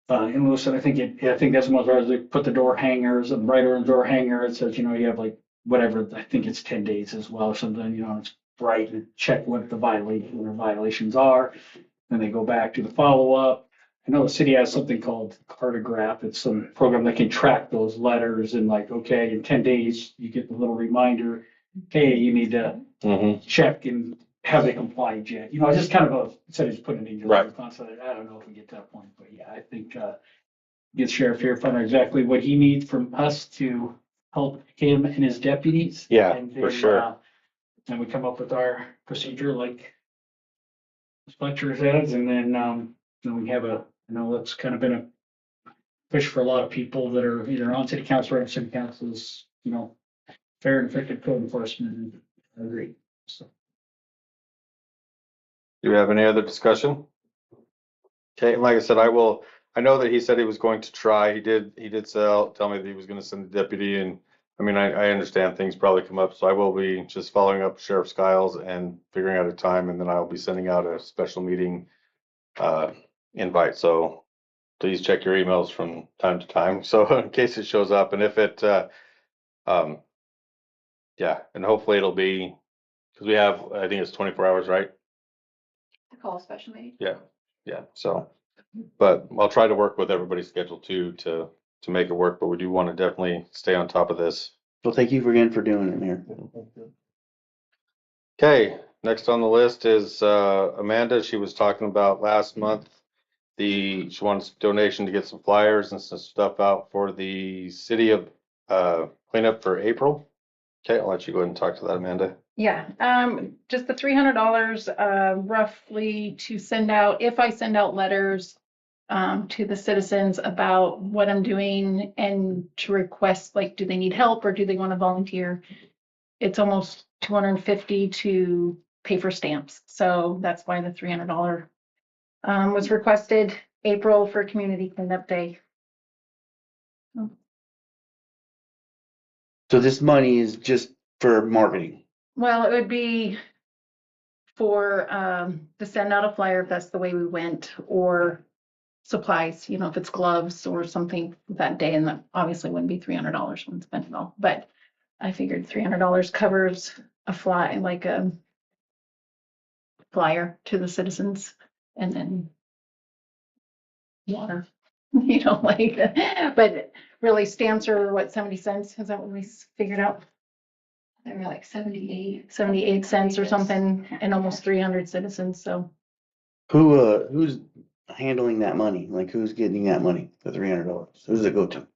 in Lewiston, I think that's the most, they put the door hangers, and right on the door hanger, it says, you have like, whatever, I think it's 10 days as well, or something, it's bright, and check what the violations are. Then they go back to the follow-up. I know the city has something called Cartograph. It's some program that can track those letters, and like, okay, in 10 days, you get the little reminder, hey, you need to Mhm. check and have they complied yet? It's just kind of instead of just putting it in your Right. response. I don't know if we get to that point, but yeah, I think get sheriff here, find out exactly what he needs from us to help him and his deputies. Yeah, and for then, sure. And we come up with our procedure like Fletcher says, and then we have I know that's kind of been a push for a lot of people that are either on city council or in city councils, fair and effective code enforcement, and I agree. So. Do we have any other discussion? Okay, and like I said, I know that he said he was going to try. He did tell me that he was going to send a deputy, and I mean, I understand things probably come up, so I will be just following up with Sheriff Skiles and figuring out a time, and then I'll be sending out a special meeting invite. So please check your emails from time to time. So in case it shows up, and if it, yeah, and hopefully it'll be, because we have, I think it's 24 hours, right? To call a special meeting. Yeah, yeah. So But I'll try to work with everybody's schedule too to make it work, but we do want to definitely stay on top of this. Well, thank you again for doing it, Mayor. Okay, next on the list is Amanda. She was talking about last month. She wants donation to get some flyers and some stuff out for the city of cleanup for April. Okay, I'll let you go ahead and talk to that, Amanda. Yeah, just the $300, roughly to send out, if I send out letters to the citizens about what I'm doing and to request, like, do they need help or do they want to volunteer? It's almost 250 to pay for stamps. So that's why the $300 was requested April for Community Cleanup Day. So this money is just for marketing. Well, it would be for to send out a flyer if that's the way we went, or supplies, you know, if it's gloves or something that day, and that obviously wouldn't be $300 when spent it all. But I figured $300 covers a like a flyer to the citizens, and then water, you know, like, but really stamps are what, 70 cents? Is that what we figured out? They were like 78. 78 cents or something, and almost 300 citizens, so. Who's handling that money? Like, who's getting that money, the $300? Who does it go to?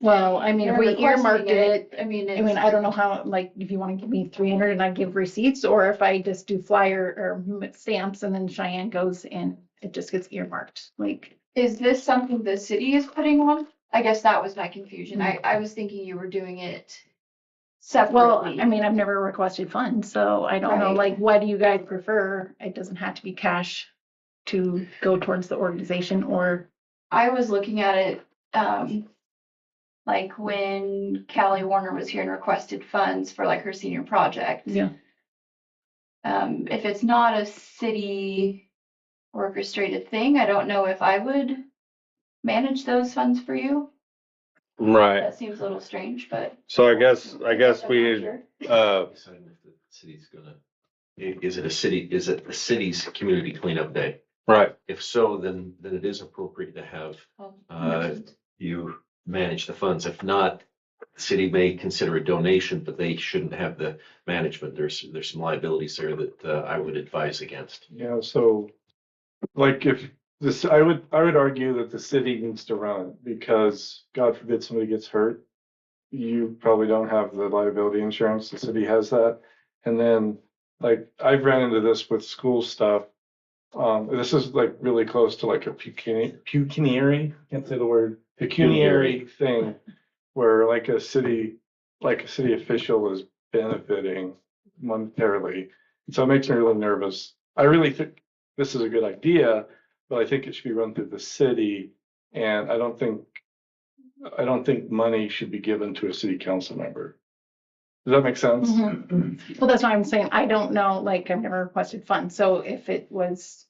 Well, I mean, if They're we requesting earmarked it, I mean, I don't know how, like, if you want to give me 300 and I give receipts, or if I just do flyer or stamps and then Cheyenne goes and it just gets earmarked, like. is this something the city is putting on? I guess that was my confusion. I was thinking you were doing it Well, separately. I mean, I've never requested funds, so I don't know, Right. like, what do you guys prefer? It doesn't have to be cash to go towards the organization, or, I was looking at it, like when Callie Warner was here and requested funds for like her senior project. yeah. If it's not a city orchestrated thing, I don't know if I would manage those funds for you. Right. That seems a little strange, but. So I guess we Sure. Deciding if the city's gonna, is it the city's community cleanup day? right. If so, then it is appropriate to have you manage the funds. If not, the city may consider a donation, but they shouldn't have the management. There's some liabilities there that I would advise against. Yeah, so like if this, I would argue that the city needs to run it because God forbid somebody gets hurt. You probably don't have the liability insurance. The city has that. And then like I've ran into this with school stuff. This is like really close to like a pecuniary, can't say the word, pecuniary thing where like a city official is benefiting monetarily. And so it makes me really nervous. I really think this is a good idea, but I think it should be run through the city. And I don't think money should be given to a city council member. Does that make sense? Mhm. Well, that's why I'm saying, I don't know, like, I've never requested funds, so if it was,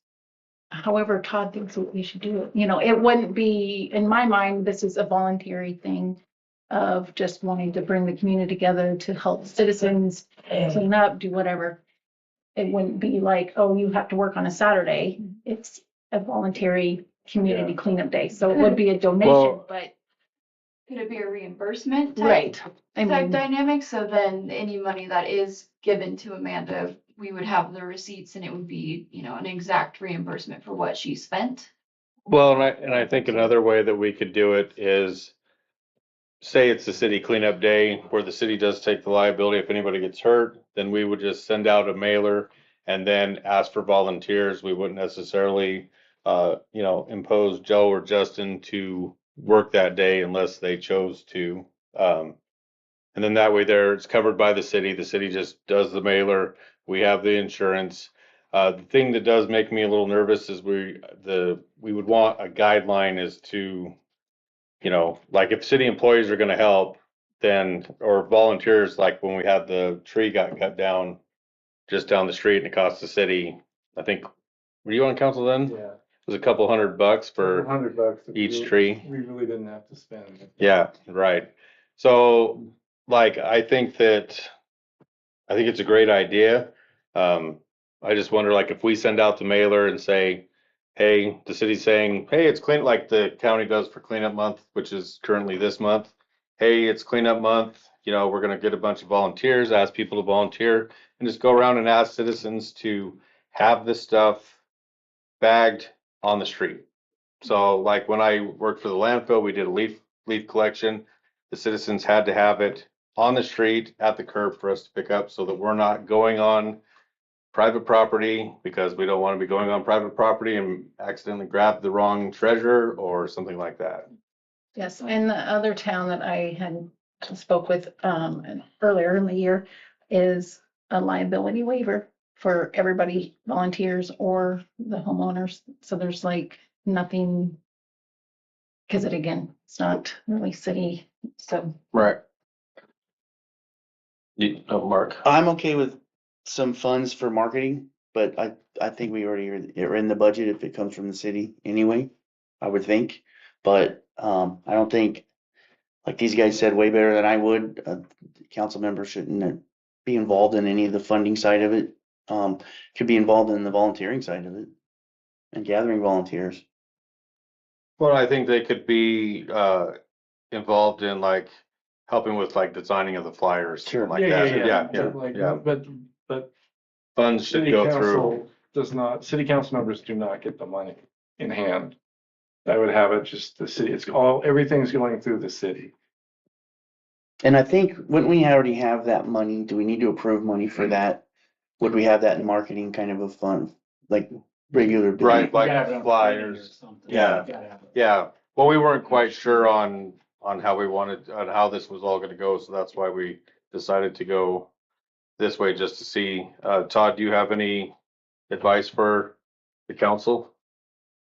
however Todd thinks we should do it, you know, it wouldn't be, in my mind, this is a voluntary thing of just wanting to bring the community together to help citizens clean up, do whatever. It wouldn't be like, oh, you have to work on a Saturday. It's a voluntary community cleanup day, so it would be a donation, Well- but. Could it be a reimbursement type, Right, I type mean, dynamic? So then any money that is given to Amanda, we would have the receipts and it would be, you know, an exact reimbursement for what she spent. Well, and I think another way that we could do it is say it's the city cleanup day where the city does take the liability. If anybody gets hurt, then we would just send out a mailer and then ask for volunteers. We wouldn't necessarily, impose Joe or Justin to work that day unless they chose to. And then that way it's covered by the city. The city just does the mailer. We have the insurance. The thing that does make me a little nervous is we would want a guideline as to, like if city employees are gonna help, then, or volunteers, like when we had the tree got cut down just down the street and it cost the city, I think, were you on council then? Yeah. It was a couple $100 for $100 that each tree. we really didn't have to spend. Yeah, right. So, like, I think it's a great idea. I just wonder, like, if we send out the mailer and say, hey, the city's saying, hey, it's clean, like the county does for cleanup month, which is currently this month. Hey, it's cleanup month, you know, we're gonna get a bunch of volunteers, ask people to volunteer, and just go around and ask citizens to have this stuff bagged on the street. So like when I worked for the landfill, we did a leaf collection. The citizens had to have it on the street at the curb for us to pick up so that we're not going on private property because we don't want to be going on private property and accidentally grab the wrong treasure or something like that. Yes, and the other town that I had spoke with earlier in the year is a liability waiver for everybody, volunteers or the homeowners. So there's like nothing, because it's not really city, so. Right. You, oh, Mark. I'm okay with some funds for marketing, but I think we already are in the budget if it comes from the city anyway, I would think. But, I don't think, like these guys said way better than I would, council members shouldn't be involved in any of the funding side of it. Could be involved in the volunteering side of it and gathering volunteers. Well, I think they could be involved in like helping with like designing of the flyers. Sure. Like that. Yeah, Like, yeah. But Funds should city go through. council does not, city council members do not get the money in hand. I would have it just the city, everything's going through the city. And I think, wouldn't we already have that money? Do we need to approve money for that? Would we have that in marketing kind of a fund, like regular? Right, You gotta have it like on flyers. or something. Yeah. You gotta have it. Yeah, well, we weren't quite sure on how we wanted, on how this was all gonna go, so that's why we decided to go this way just to see. Todd, do you have any advice for the council?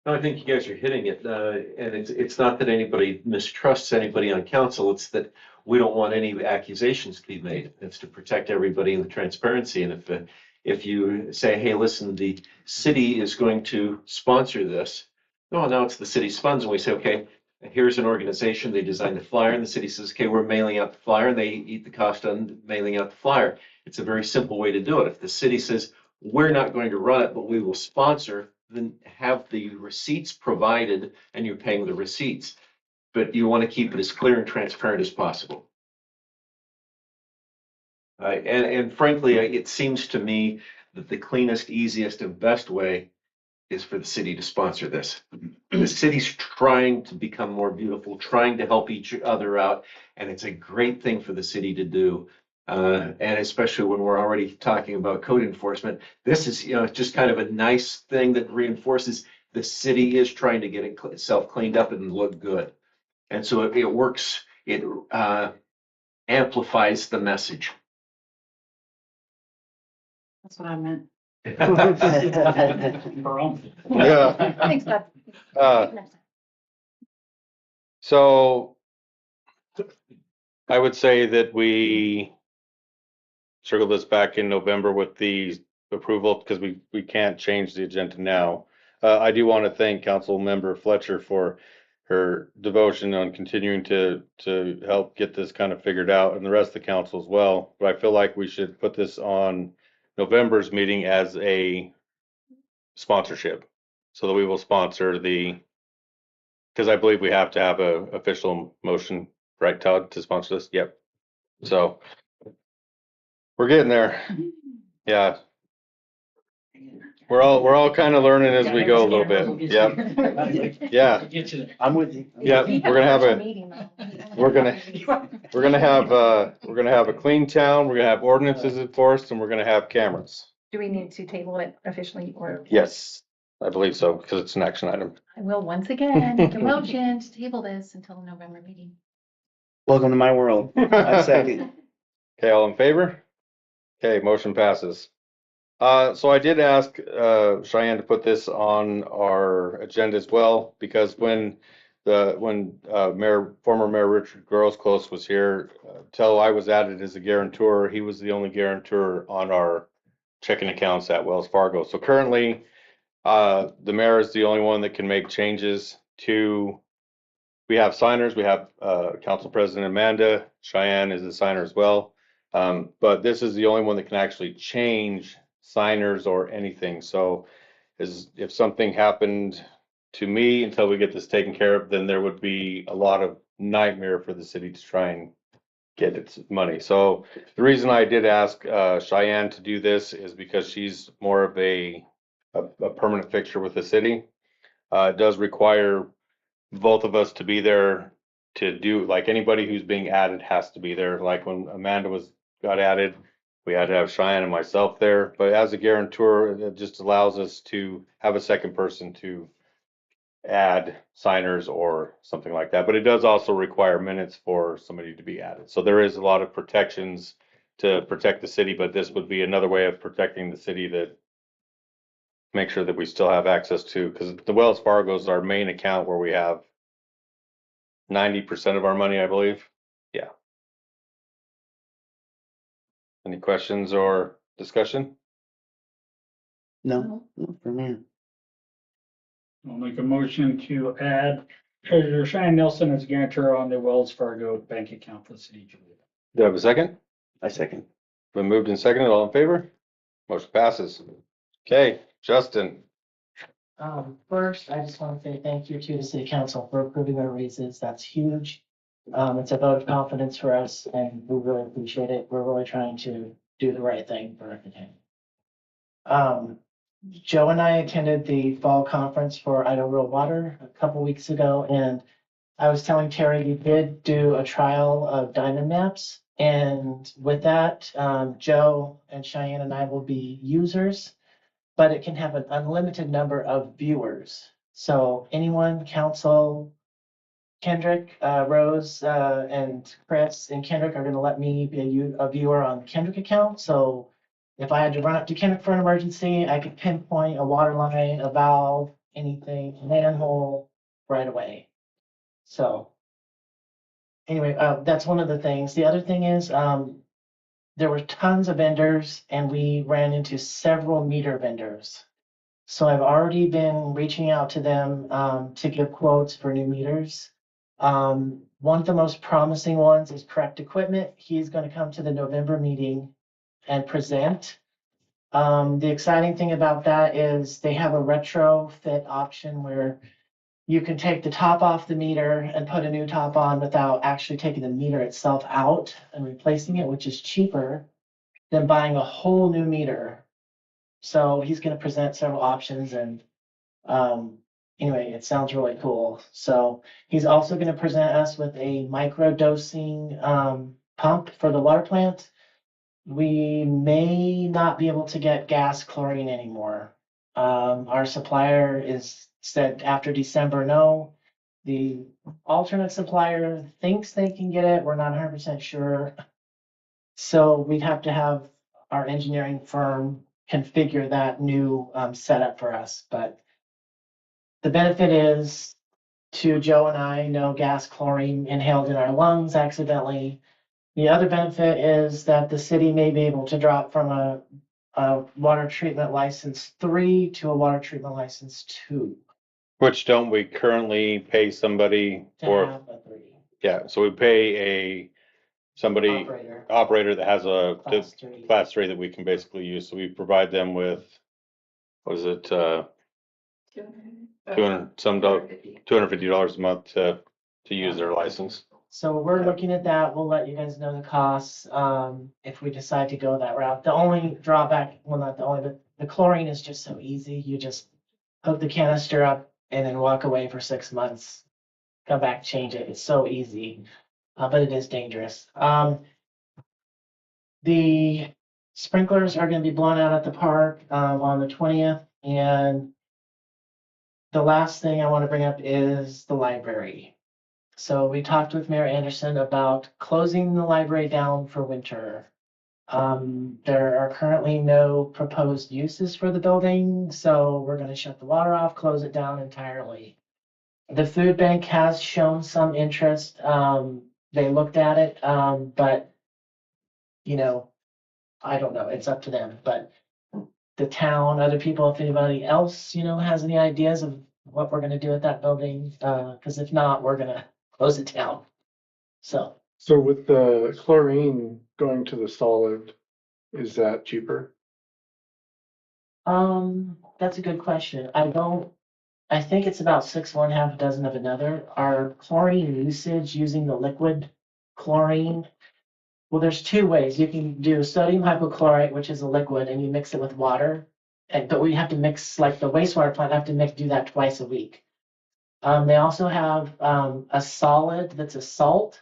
No, I think you guys are hitting it, and it's not that anybody mistrusts anybody on council, it's that we don't want any accusations to be made. It's to protect everybody in the transparency, and if you say, hey, listen, the city is going to sponsor this, no, now it's the city's funds, and we say, okay, here's an organization, they designed the flyer, and the city says, okay, we're mailing out the flyer, and they eat the cost on mailing out the flyer. It's a very simple way to do it. If the city says, we're not going to run it, but we will sponsor, then have the receipts provided and you're paying the receipts. But you want to keep it as clear and transparent as possible. And frankly, it seems to me that the cleanest, easiest, and best way is for the city to sponsor this. The city's trying to become more beautiful, trying to help each other out, and it's a great thing for the city to do. And especially when we're already talking about code enforcement, this is, just kind of a nice thing that reinforces the city is trying to get itself cleaned up and look good. And so it works, it amplifies the message. That's what I meant. Our own. Yeah. Thanks, Beth. Uh, So I would say that we circle this back in November with the approval because we can't change the agenda now. I do want to thank Council Member Fletcher for her devotion on continuing to help get this kind of figured out, and the rest of the council as well. But I feel like we should put this on November's meeting as a sponsorship, so that we will sponsor because I believe we have to have a official motion, right, Todd, to sponsor this? Yep. So we're getting there. Yeah. We're all kind of learning as we go a little bit. Yep. Yeah. Get you there. I'm with you. Yeah, we're gonna have we're gonna have a clean town, we're gonna have ordinances enforced, and we're gonna have cameras. Do we need to table it officially or? Yes, I believe so, because it's an action item. I will once again make a motion to table this until the November meeting. Welcome to my world. I second. Okay, all in favor? Okay, motion passes. So I did ask Cheyenne to put this on our agenda as well, because when former Mayor Richard Grosclose was here, till I was added as a guarantor, he was the only guarantor on our checking accounts at Wells Fargo. So currently, the mayor is the only one that can make changes to. We have signers. We have Council President Amanda. Cheyenne is a signer as well. But this is the only one that can actually change signers or anything. So is if something happened to me until we get this taken care of, then there would be a lot of nightmare for the city to try and get its money. So the reason I did ask Cheyenne to do this is because she's more of a permanent fixture with the city. It does require both of us to be there to do, like anybody who's being added has to be there. Like when Amanda got added, we had to have Cheyenne and myself there. But as a guarantor, it just allows us to have a second person to add signers or something like that. But it does also require minutes for somebody to be added. So there is a lot of protections to protect the city, but this would be another way of protecting the city that make sure that we still have access to, because the Wells Fargo is our main account where we have 90% of our money, I believe. Yeah. Any questions or discussion? No, no, for me. I'll make a motion to add Treasurer Cheyenne Nelson as guarantor on the Wells Fargo bank account for the city of Juliaetta. Do I have a second? I second. Been moved and seconded. All in favor? Motion passes. Okay, Justin. First, I just want to say thank you to the city council for approving our raises. That's huge. It's a vote of confidence for us and we really appreciate it. We're really trying to do the right thing for everything. Joe and I attended the fall conference for Idaho Rural Water a couple weeks ago, and I was telling Terry we did do a trial of diamond maps. And with that, Joe and Cheyenne and I will be users, but it can have an unlimited number of viewers. So anyone, council, Kendrick, Rose, and Chris and Kendrick are going to let me be a viewer on the Kendrick account. So if I had to run up to Kendrick for an emergency, I could pinpoint a water line, a valve, anything, manhole right away. So anyway, that's one of the things. The other thing is, there were tons of vendors and we ran into several meter vendors. So I've already been reaching out to them to give quotes for new meters. One of the most promising ones is Correct Equipment. He's going to come to the November meeting and present. The exciting thing about that is they have a retrofit option where you can take the top off the meter and put a new top on without actually taking the meter itself out and replacing it, which is cheaper than buying a whole new meter. So he's going to present several options and anyway, it sounds really cool. So he's also going to present us with a micro dosing pump for the water plant. We may not be able to get gas chlorine anymore. Our supplier is said after December, no. The alternate supplier thinks they can get it. We're not 100% sure. So we'd have to have our engineering firm configure that new setup for us. But the benefit is to Joe and I, no gas chlorine inhaled in our lungs accidentally. The other benefit is that the city may be able to drop from a water treatment license 3 to a water treatment license 2. Which don't we currently pay somebody To for? have a 3 Yeah, so we pay somebody operator, operator that has a class 3. class 3 that we can basically use. So we provide them with, what is it, 200 some dollars, $250 a month to use their license. So we're looking at that. We'll let you guys know the costs if we decide to go that route. The only drawback, well, not the only, but the chlorine is just so easy. You just hook the canister up and then walk away for 6 months, come back, change it. It's so easy, but it is dangerous. The sprinklers are going to be blown out at the park on the 20th. And the last thing I want to bring up is the library. So we talked with Mayor Anderson about closing the library down for winter. There are currently no proposed uses for the building, so we're going to shut the water off, close it down entirely. The food bank has shown some interest. They looked at it, but you know, I don't know. It's up to them. But the town, other people, if anybody else, has any ideas of what we're going to do with that building, because if not, we're going to close it down. So with the chlorine going to the solid, is that cheaper? That's a good question. I think it's about 6 one, half a dozen of another. Our chlorine usage using the liquid chlorine. Well, there's two ways. You can do sodium hypochlorite, which is a liquid, and you mix it with water. But we have to mix, like the wastewater plant, have to do that twice a week. They also have a solid that's a salt,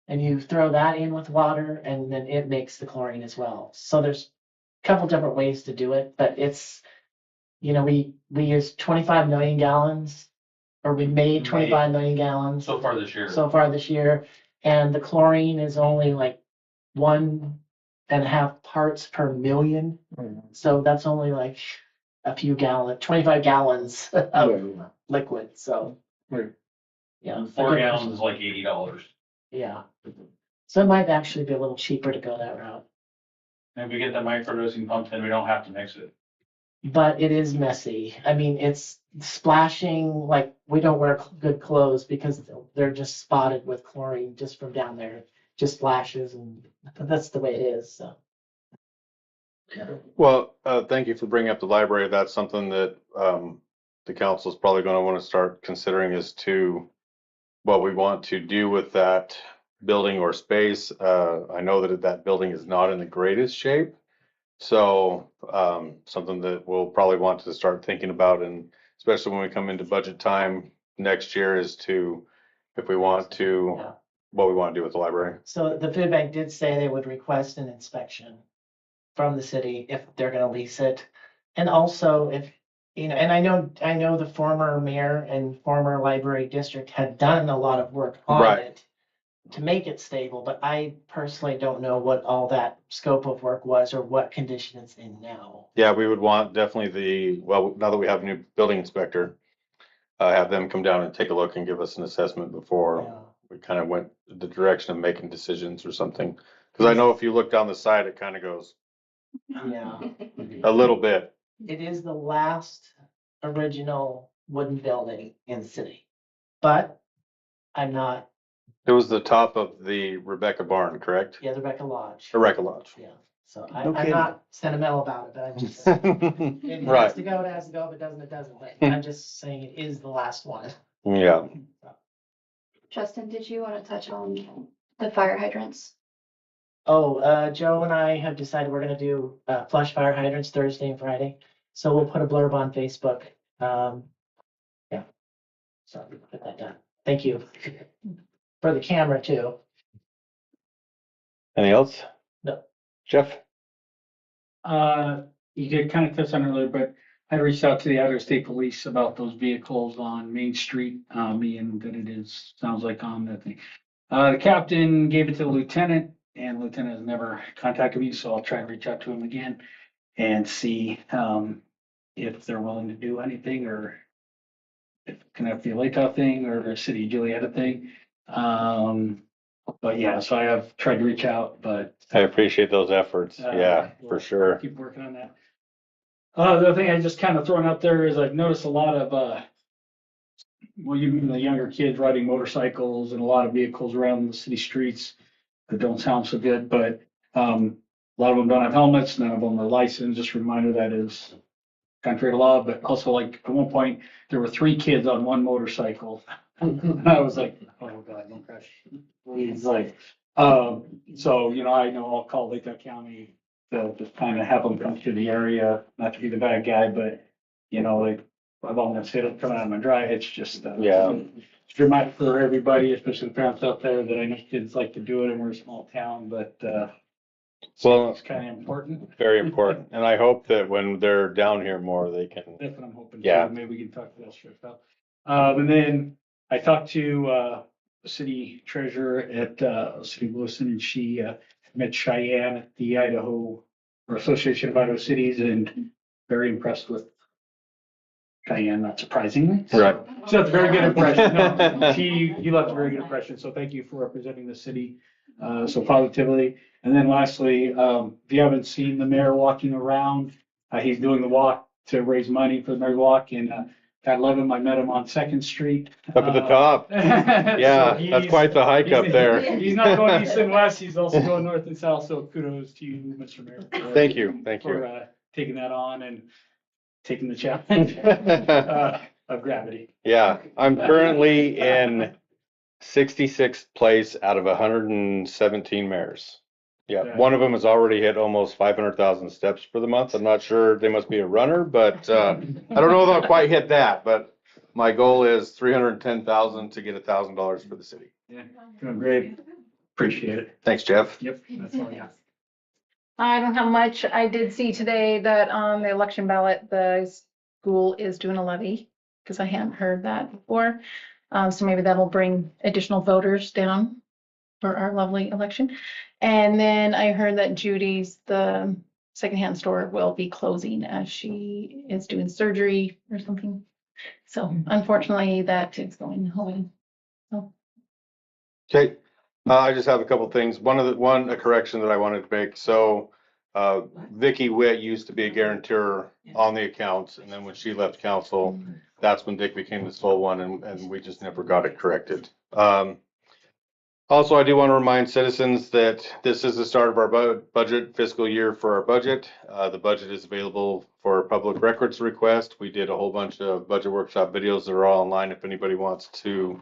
and you throw that in with water, and then it makes the chlorine as well. So there's a couple different ways to do it, but it's, we use 25 million gallons, or we made 25 million gallons So far this year. so far this year, and the chlorine is only like 1.5 parts per million. So that's only like a few gallons, 25 gallons of liquid. So, Right. yeah. 4 gallons is like $80. Yeah. So it might actually be a little cheaper to go that route, And if we get the microdosing pump, then we don't have to mix it. but it is messy. I mean, it's splashing, like we don't wear good clothes because they're just spotted with chlorine just from down there, just splashes, and that's the way it is. So. Well, thank you for bringing up the library. That's something that the council is probably going to want to start considering as to what we want to do with that building or space. I know that that building is not in the greatest shape. So something that we'll probably want to start thinking about, and especially when we come into budget time next year, is to, if we want to, Yeah. what we want to do with the library. So the food bank did say they would request an inspection from the city if they're gonna lease it. And also if, and I know the former mayor and former library district had done a lot of work on Right. it to make it stable, but I personally don't know what all that scope of work was or what condition it's in now. Yeah, we would want definitely well, now that we have a new building inspector, have them come down and take a look and give us an assessment before Yeah. we kind of went the direction of making decisions or something. Because I know if you look down the side, it kind of goes Yeah, a little bit. it is the last original wooden building in the city, but I'm not, It was the top of the Rebecca barn, correct? the Rebecca Lodge. Rebecca Lodge. Yeah, so No I'm kidding. not sentimental about it, but I'm just saying, it has Right. to go, it has to go, if it doesn't, it doesn't, but I'm just saying it is the last one. Yeah. Justin, did you want to touch on the fire hydrants? Oh, Joe and I have decided we're gonna do, flush fire hydrants Thursday and Friday, so we'll put a blurb on Facebook, yeah. So, put that down, thank you. For the camera too. Anything else? No. Jeff? You did kind of touch on it earlier, but I reached out to the Idaho State Police about those vehicles on Main Street, being that it is, sounds like on that thing. The captain gave it to the lieutenant, and the lieutenant has never contacted me, so I'll try and reach out to him again and see, if they're willing to do anything, or if it can have the Lake thing or the city of Julietta thing. But yeah, so I have tried to reach out, but I appreciate those efforts. Yeah, for we'll sure. keep working on that. The other thing I just kind of throwing out there is I've noticed a lot of, well, even the younger kids riding motorcycles and a lot of vehicles around the city streets that don't sound so good, but, a lot of them don't have helmets, none of them are licensed. Just a reminder that is contrary to law, but also like at one point, there were 3 kids on one motorcycle. And I was like, oh God, don't crash. It's like, so, I know I'll call Lake County to just kind of have them come to the area, not to be the bad guy, but, like, I've almost hit it coming out of my drive. It's just, Yeah. it's dramatic for everybody, especially the parents out there that I know kids like to do it and we're a small town, but, Well, it's kind of important. very important. And I hope that when they're down here more, they can. That's what I'm hoping. Yeah. Maybe we can talk to that straight out. And then I talked to, the city treasurer at, City of Lewiston, and she, met Cheyenne at the Idaho, or Association of Idaho Cities, and very impressed with Cheyenne, not surprisingly. Right. She left a very good impression. No, you left a very good impression. So thank you for representing the city, so positively. And then lastly, if you haven't seen the mayor walking around, he's doing the walk to raise money for the mayor's walk, and I love him. I met him on 2nd Street. Up at the top. Yeah, So that's quite the hike up there. He's not going east and west, he's also going north and south, so kudos to you, Mr. Mayor. Thank you. Thank For, you. taking that on and taking the challenge of gravity. Yeah, I'm currently in 66th place out of 117 mayors. Yeah, one of them has already hit almost 500,000 steps for the month. I'm not sure, they must be a runner, but I don't know if I'll quite hit that, but my goal is 310,000 to get $1,000 for the city. Yeah, doing great. Appreciate it. Thanks, Jeff. Yep, that's all I got. I don't have much. I did see today that on the election ballot, the school is doing a levy, because I hadn't heard that before. So maybe that'll bring additional voters down for our lovely election. And then I heard that Judy's, the secondhand store, will be closing as she is doing surgery or something. So unfortunately, that is going away. So Okay, I just have a couple things. A correction that I wanted to make. So, Vicky Witt used to be a guarantor on the accounts, and then when she left council, that's when Dick became the sole one, and we just never got it corrected. Also, I do want to remind citizens that this is the start of our budget fiscal year for our budget. The budget is available for public records request. We did a whole bunch of budget workshop videos that are all online if anybody wants to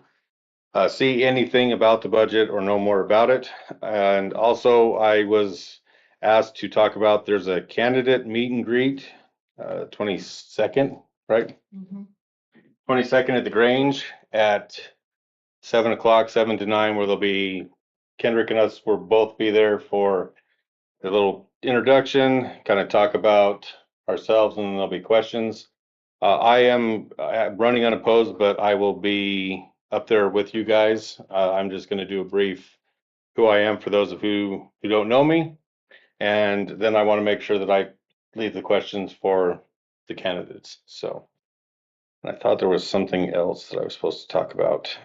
see anything about the budget or know more about it. And also, I was asked to talk about, there's a candidate meet and greet, 22nd, right? 22nd at the Grange at 7 o'clock, 7 to 9, where there'll be Kendrick and us will both be there for a little introduction, kind of talk about ourselves, and then there'll be questions. I am running unopposed, but I will be up there with you guys. I'm just going to do a brief who I am for those of you who don't know me. And then I want to make sure that I leave the questions for the candidates. So I thought there was something else that I was supposed to talk about.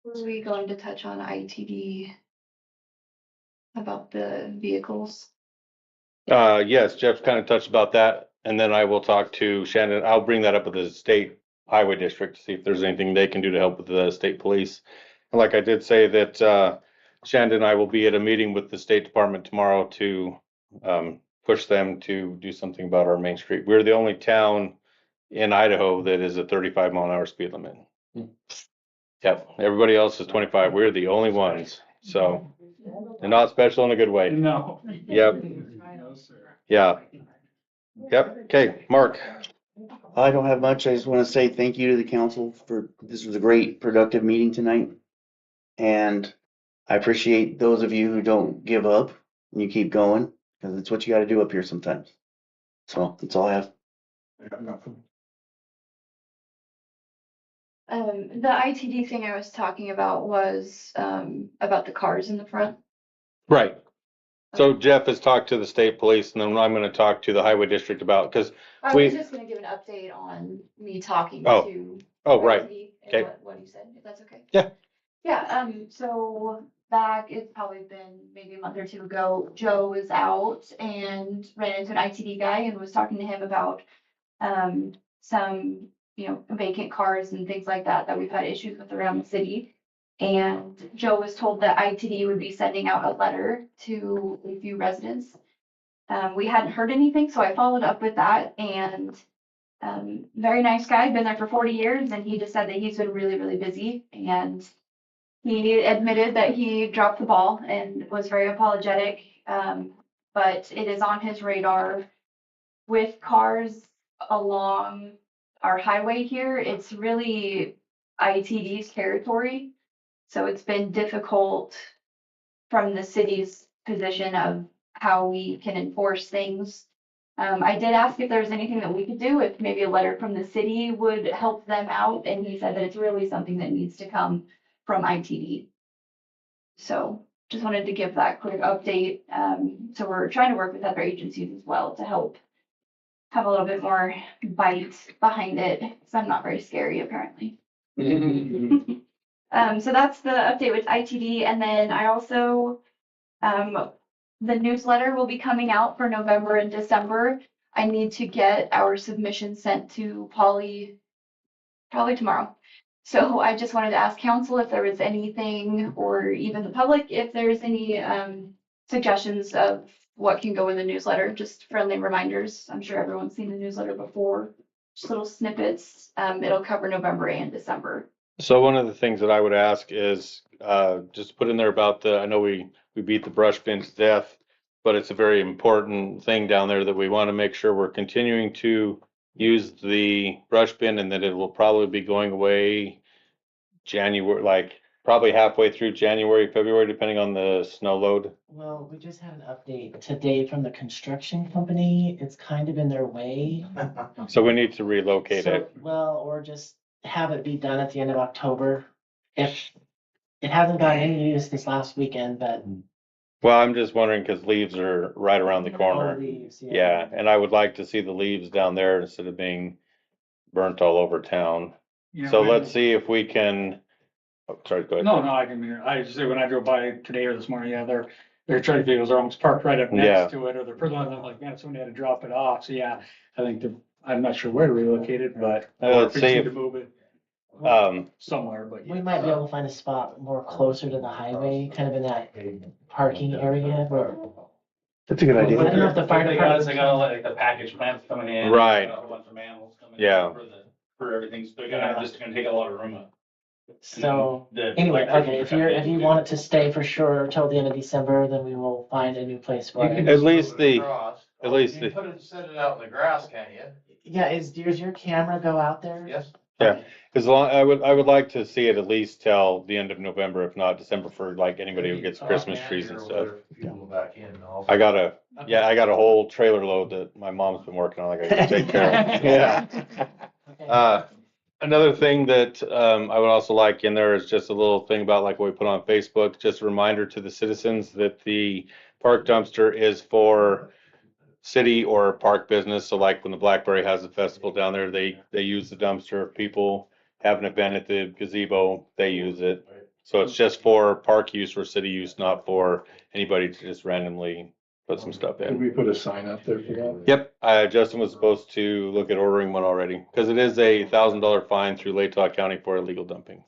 Were we going to touch on ITD about the vehicles? Yes, Jeff kind of touched about that. And then I will talk to Shannon. I'll bring that up with the state highway district to see if there's anything they can do to help with the state police. And like I did say that Shannon and I will be at a meeting with the State Department tomorrow to push them to do something about our Main Street. We're the only town in Idaho that is a 35-mile-an-hour speed limit. Yep, everybody else is 25. We're the only ones. So, and not special in a good way. No. Yep. No, sir. Yeah. Yep. Okay, Mark. I don't have much. I just want to say thank you to the council for, this was a great productive meeting tonight. And I appreciate those of you who don't give up and you keep going, because it's what you got to do up here sometimes. So that's all I have. The ITD thing I was talking about was about the cars in the front. Right. So Jeff has talked to the state police, and then I'm going to talk to the highway district about, because I we. was just gonna give an update on me talking Oh. to Oh, right. ITD and Okay. what you said, if that's okay. Yeah. Yeah, so back, it's probably been maybe a month or two ago, Joe was out and ran into an ITD guy and was talking to him about some, vacant cars and things like that we've had issues with around the city. And Joe was told that ITD would be sending out a letter to a few residents. We hadn't heard anything, so I followed up with that, and very nice guy, been there for 40 years, and he just said that he's been really, really busy, and he admitted that he dropped the ball and was very apologetic, but it is on his radar. With cars along our highway here, it's really ITD's territory, so it's been difficult from the city's position of how we can enforce things. I did ask if there's anything that we could do, if maybe a letter from the city would help them out, and he said that it's really something that needs to come from ITD. So just wanted to give that quick update. So we're trying to work with other agencies as well to help have a little bit more bite behind it, because I'm not very scary apparently. So that's the update with ITD, and then I also, the newsletter will be coming out for November and December. I need to get our submission sent to Polly probably tomorrow. So I just wanted to ask council if there was anything, or even the public, if there's any suggestions of what can go in the newsletter, just friendly reminders. I'm sure everyone's seen the newsletter before, just little snippets. It'll cover November and December. So one of the things that I would ask is, just put in there about I know we beat the brush bin to death, but it's a very important thing down there that we want to make sure we're continuing to use the brush bin and that it will probably be going away January, like probably halfway through January, February, depending on the snow load. Well, we just had an update today from the construction company. It's kind of in their way. So we need to relocate So, it. well, or just have it be done at the end of October. If it hasn't gotten any use this last weekend, but Well, I'm just wondering because leaves are right around the all corner. leaves, Yeah, and I would like to see the leaves down there instead of being burnt all over town. You know, So let's see if we can, oh, sorry, go ahead. No, I can hear. I just say when I drove by today or this morning, yeah, their trade vehicles are almost parked right up Yeah. next to it, or they're further on, I'm like, man, somebody had to drop it off. So yeah, I think I'm not sure where to relocate it, but or Let's if we just see need to if, move it somewhere, but we yeah. might be able to find a spot more closer to the highway, kind of in that parking area where. That's a good I don't idea. know if the fire They got department. like the package plants coming in. Right. A bunch of manholes coming in. Yeah. For everything, so they're just gonna take a lot of room up. So The anyway, okay, electrician if you want it to stay for sure till the end of December, then we will find a new place for You can it. At just least move it the- across. at least You can set it out in the grass, can't you? Yeah, does your camera go out there? Yes. Yeah. as long, I would like to see it at least till the end of November, if not December, for like anybody who gets Christmas trees and stuff. People back in also. I got a whole trailer load that my mom's been working on, I gotta take care of. Yeah. Okay. Another thing that I would also like in there is just a little thing about like what we put on Facebook, just a reminder to the citizens that the park dumpster is for city or park business. So like when the Blackberry has a festival down there, they use the dumpster. If people have an event at the gazebo, they use it. So it's just for park use or city use, not for anybody to just randomly put some stuff Did in. we put a sign up there for that? Yep, Justin was supposed to look at ordering one already, because it is a $1,000 fine through Latah County for illegal dumping.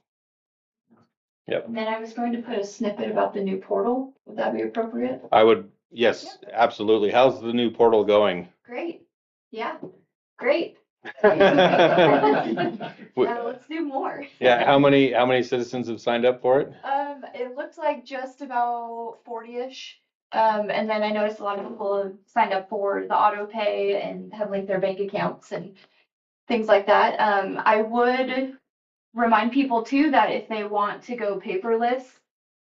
Yep, And then I was going to put a snippet about the new portal. Would that be appropriate? I would, yes, absolutely. How's the new portal going? Great. Yeah, great. Let's do more. Yeah, how many citizens have signed up for it? It looks like just about 40-ish. And then I noticed a lot of people have signed up for the auto pay and have linked their bank accounts and things like that. I would remind people too that if they want to go paperless,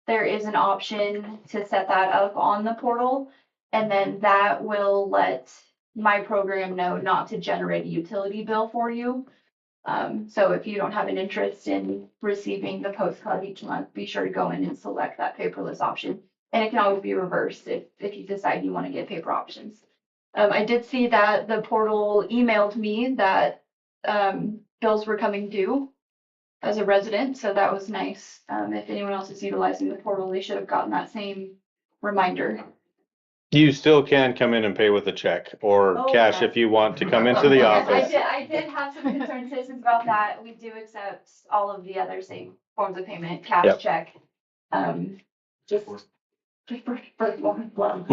there is an option to set that up on the portal. And then that will let my program know not to generate a utility bill for you. So if you don't have an interest in receiving the postcard each month, be sure to go in and select that paperless option. And it can always be reversed if you decide you want to get paper options. I did see that the portal emailed me that bills were coming due as a resident, so that was nice. If anyone else is utilizing the portal, they should have gotten that same reminder. You still can come in and pay with a check or Oh, cash yeah. if you want to come into the Yes, office. I did have some concerned citizens about that. We do accept all of the other same forms of payment, cash, Yep. check. Just for one.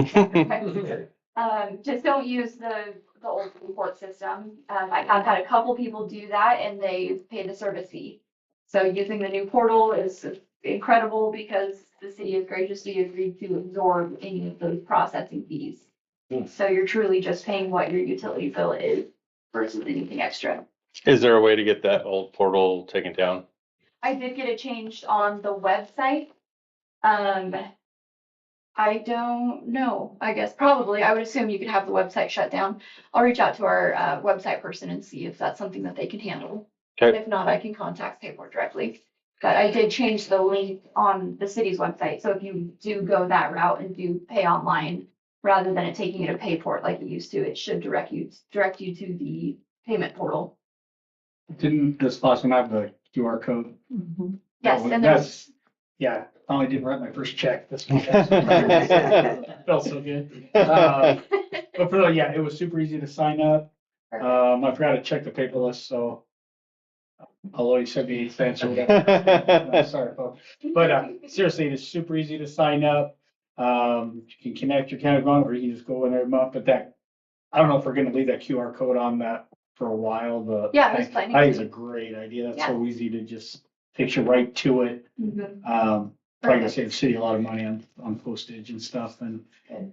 Just don't use the old report system. I have had a couple people do that and they pay the service fee. So using the new portal is incredible because the city has graciously agreed to absorb any of those processing fees. So you're truly just paying what your utility bill is versus anything extra. Is there a way to get that old portal taken down? I did get it changed on the website. I don't know. I guess probably. I would assume you could have the website shut down. I'll reach out to our website person and see if that's something that they can handle. Okay. If not, I can contact Payport directly. But I did change the link on the city's website. So if you do go that route and do pay online, rather than it taking you to Payport like it used to, it should direct you to the payment portal. Didn't this last one have the QR code? Yes, Oh, and there's Yeah, finally didn't write my first check this week. Felt so good. But yeah, it was super easy to sign up. I forgot to check the paperless, so although you said me cents or whatever. Sorry, folks. But seriously, it is super easy to sign up. You can connect your county phone or you can just go in every month, but that, I don't know if we're gonna leave that QR code on that for a while, but. Yeah, I was planning I think it's to. a great idea. That's so easy to just takes you right to it. Mhm. Probably gonna save the city a lot of money on postage and stuff and, Good.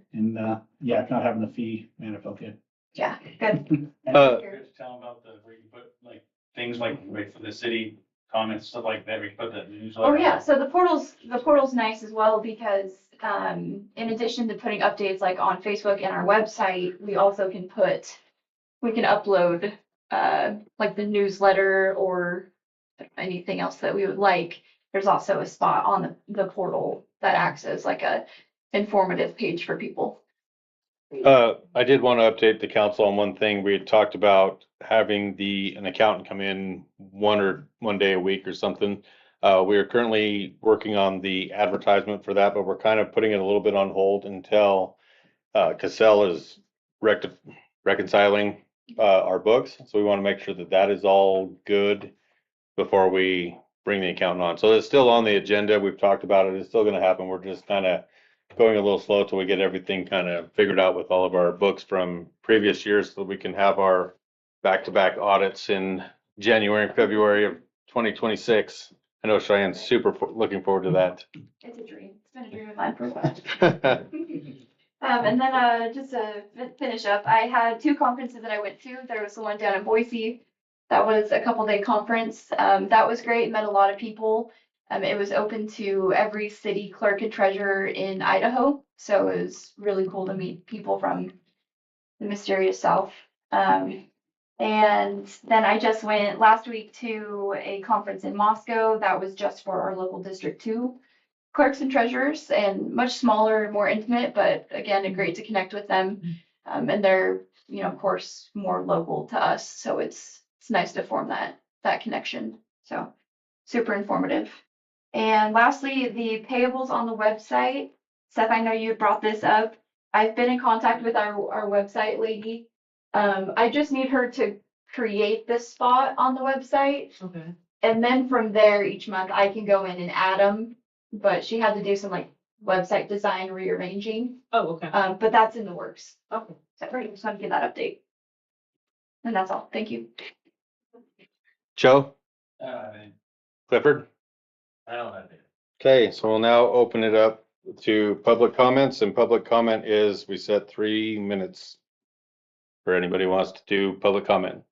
yeah, not having the fee, man, it felt good. Yeah, good. Just tell them about where you put like things like for the city comments, stuff like that, we can put that in the newsletter. Oh, yeah, so the portal's nice as well because, in addition to putting updates like on Facebook and our website, we also can upload, like the newsletter or anything else that we would like. There's also a spot on the portal that acts as like a informative page for people. I did want to update the council on one thing. We had talked about having an accountant come in one day a week or something. We are currently working on the advertisement for that, but we're kind of putting it a little bit on hold until Cassell is reconciling our books. So we want to make sure that that is all good before we bring the accountant on. So it's still on the agenda. We've talked about it. It's still going to happen. We're just kind of going a little slow till we get everything kind of figured out with all of our books from previous years so we can have our back-to-back audits in January and February of 2026. I know Cheyenne's super looking forward to that. It's a dream. It's been a dream of mine for a while. And then just to finish up, I had 2 conferences that I went to. There was the one down in Boise. That was a couple-day conference. That was great. Met a lot of people. It was open to every city clerk and treasurer in Idaho. So it was really cool to meet people from the mysterious South. And then I just went last week to a conference in Moscow that was just for our local District 2 clerks and treasurers and much smaller, more intimate, but again, great to connect with them. And they're, of course, more local to us. So it's nice to form that connection. So super informative. And lastly, the payables on the website. Seth, I know you brought this up. I've been in contact with our website lady. I just need her to create this spot on the website. Okay. And then from there, each month I can go in and add them. But she had to do some like website design rearranging. Oh, okay. But that's in the works. Okay. So I just want to give that update. And that's all. Thank you. Joe, Uh, Clifford? I don't have it. Okay, so we'll now open it up to public comments, and public comment is, we set 3 minutes for anybody who wants to do public comment.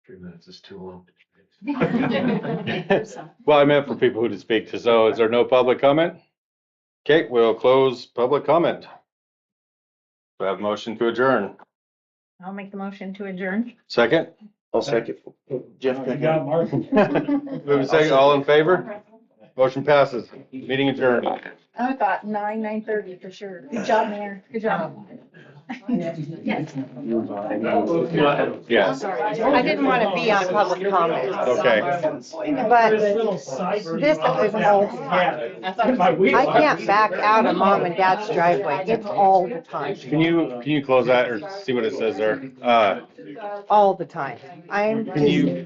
3 minutes is too long. Well, I meant for people who to speak to. So is there no public comment? Okay, we'll close public comment. Do I have a motion to adjourn? I'll make the motion to adjourn. Second? I'll second. Jeff, You got Mark? Move a second, all in favor? Motion passes. Meeting adjourned. I thought 9:30 for sure. Good job, Mayor. Good job. Yes. Yeah. I didn't want to be on public comment, Okay. but this is all the time. I can't back out of mom and dad's driveway. It's all the time, Can you close that or see what it says there? all the time. I'm Can you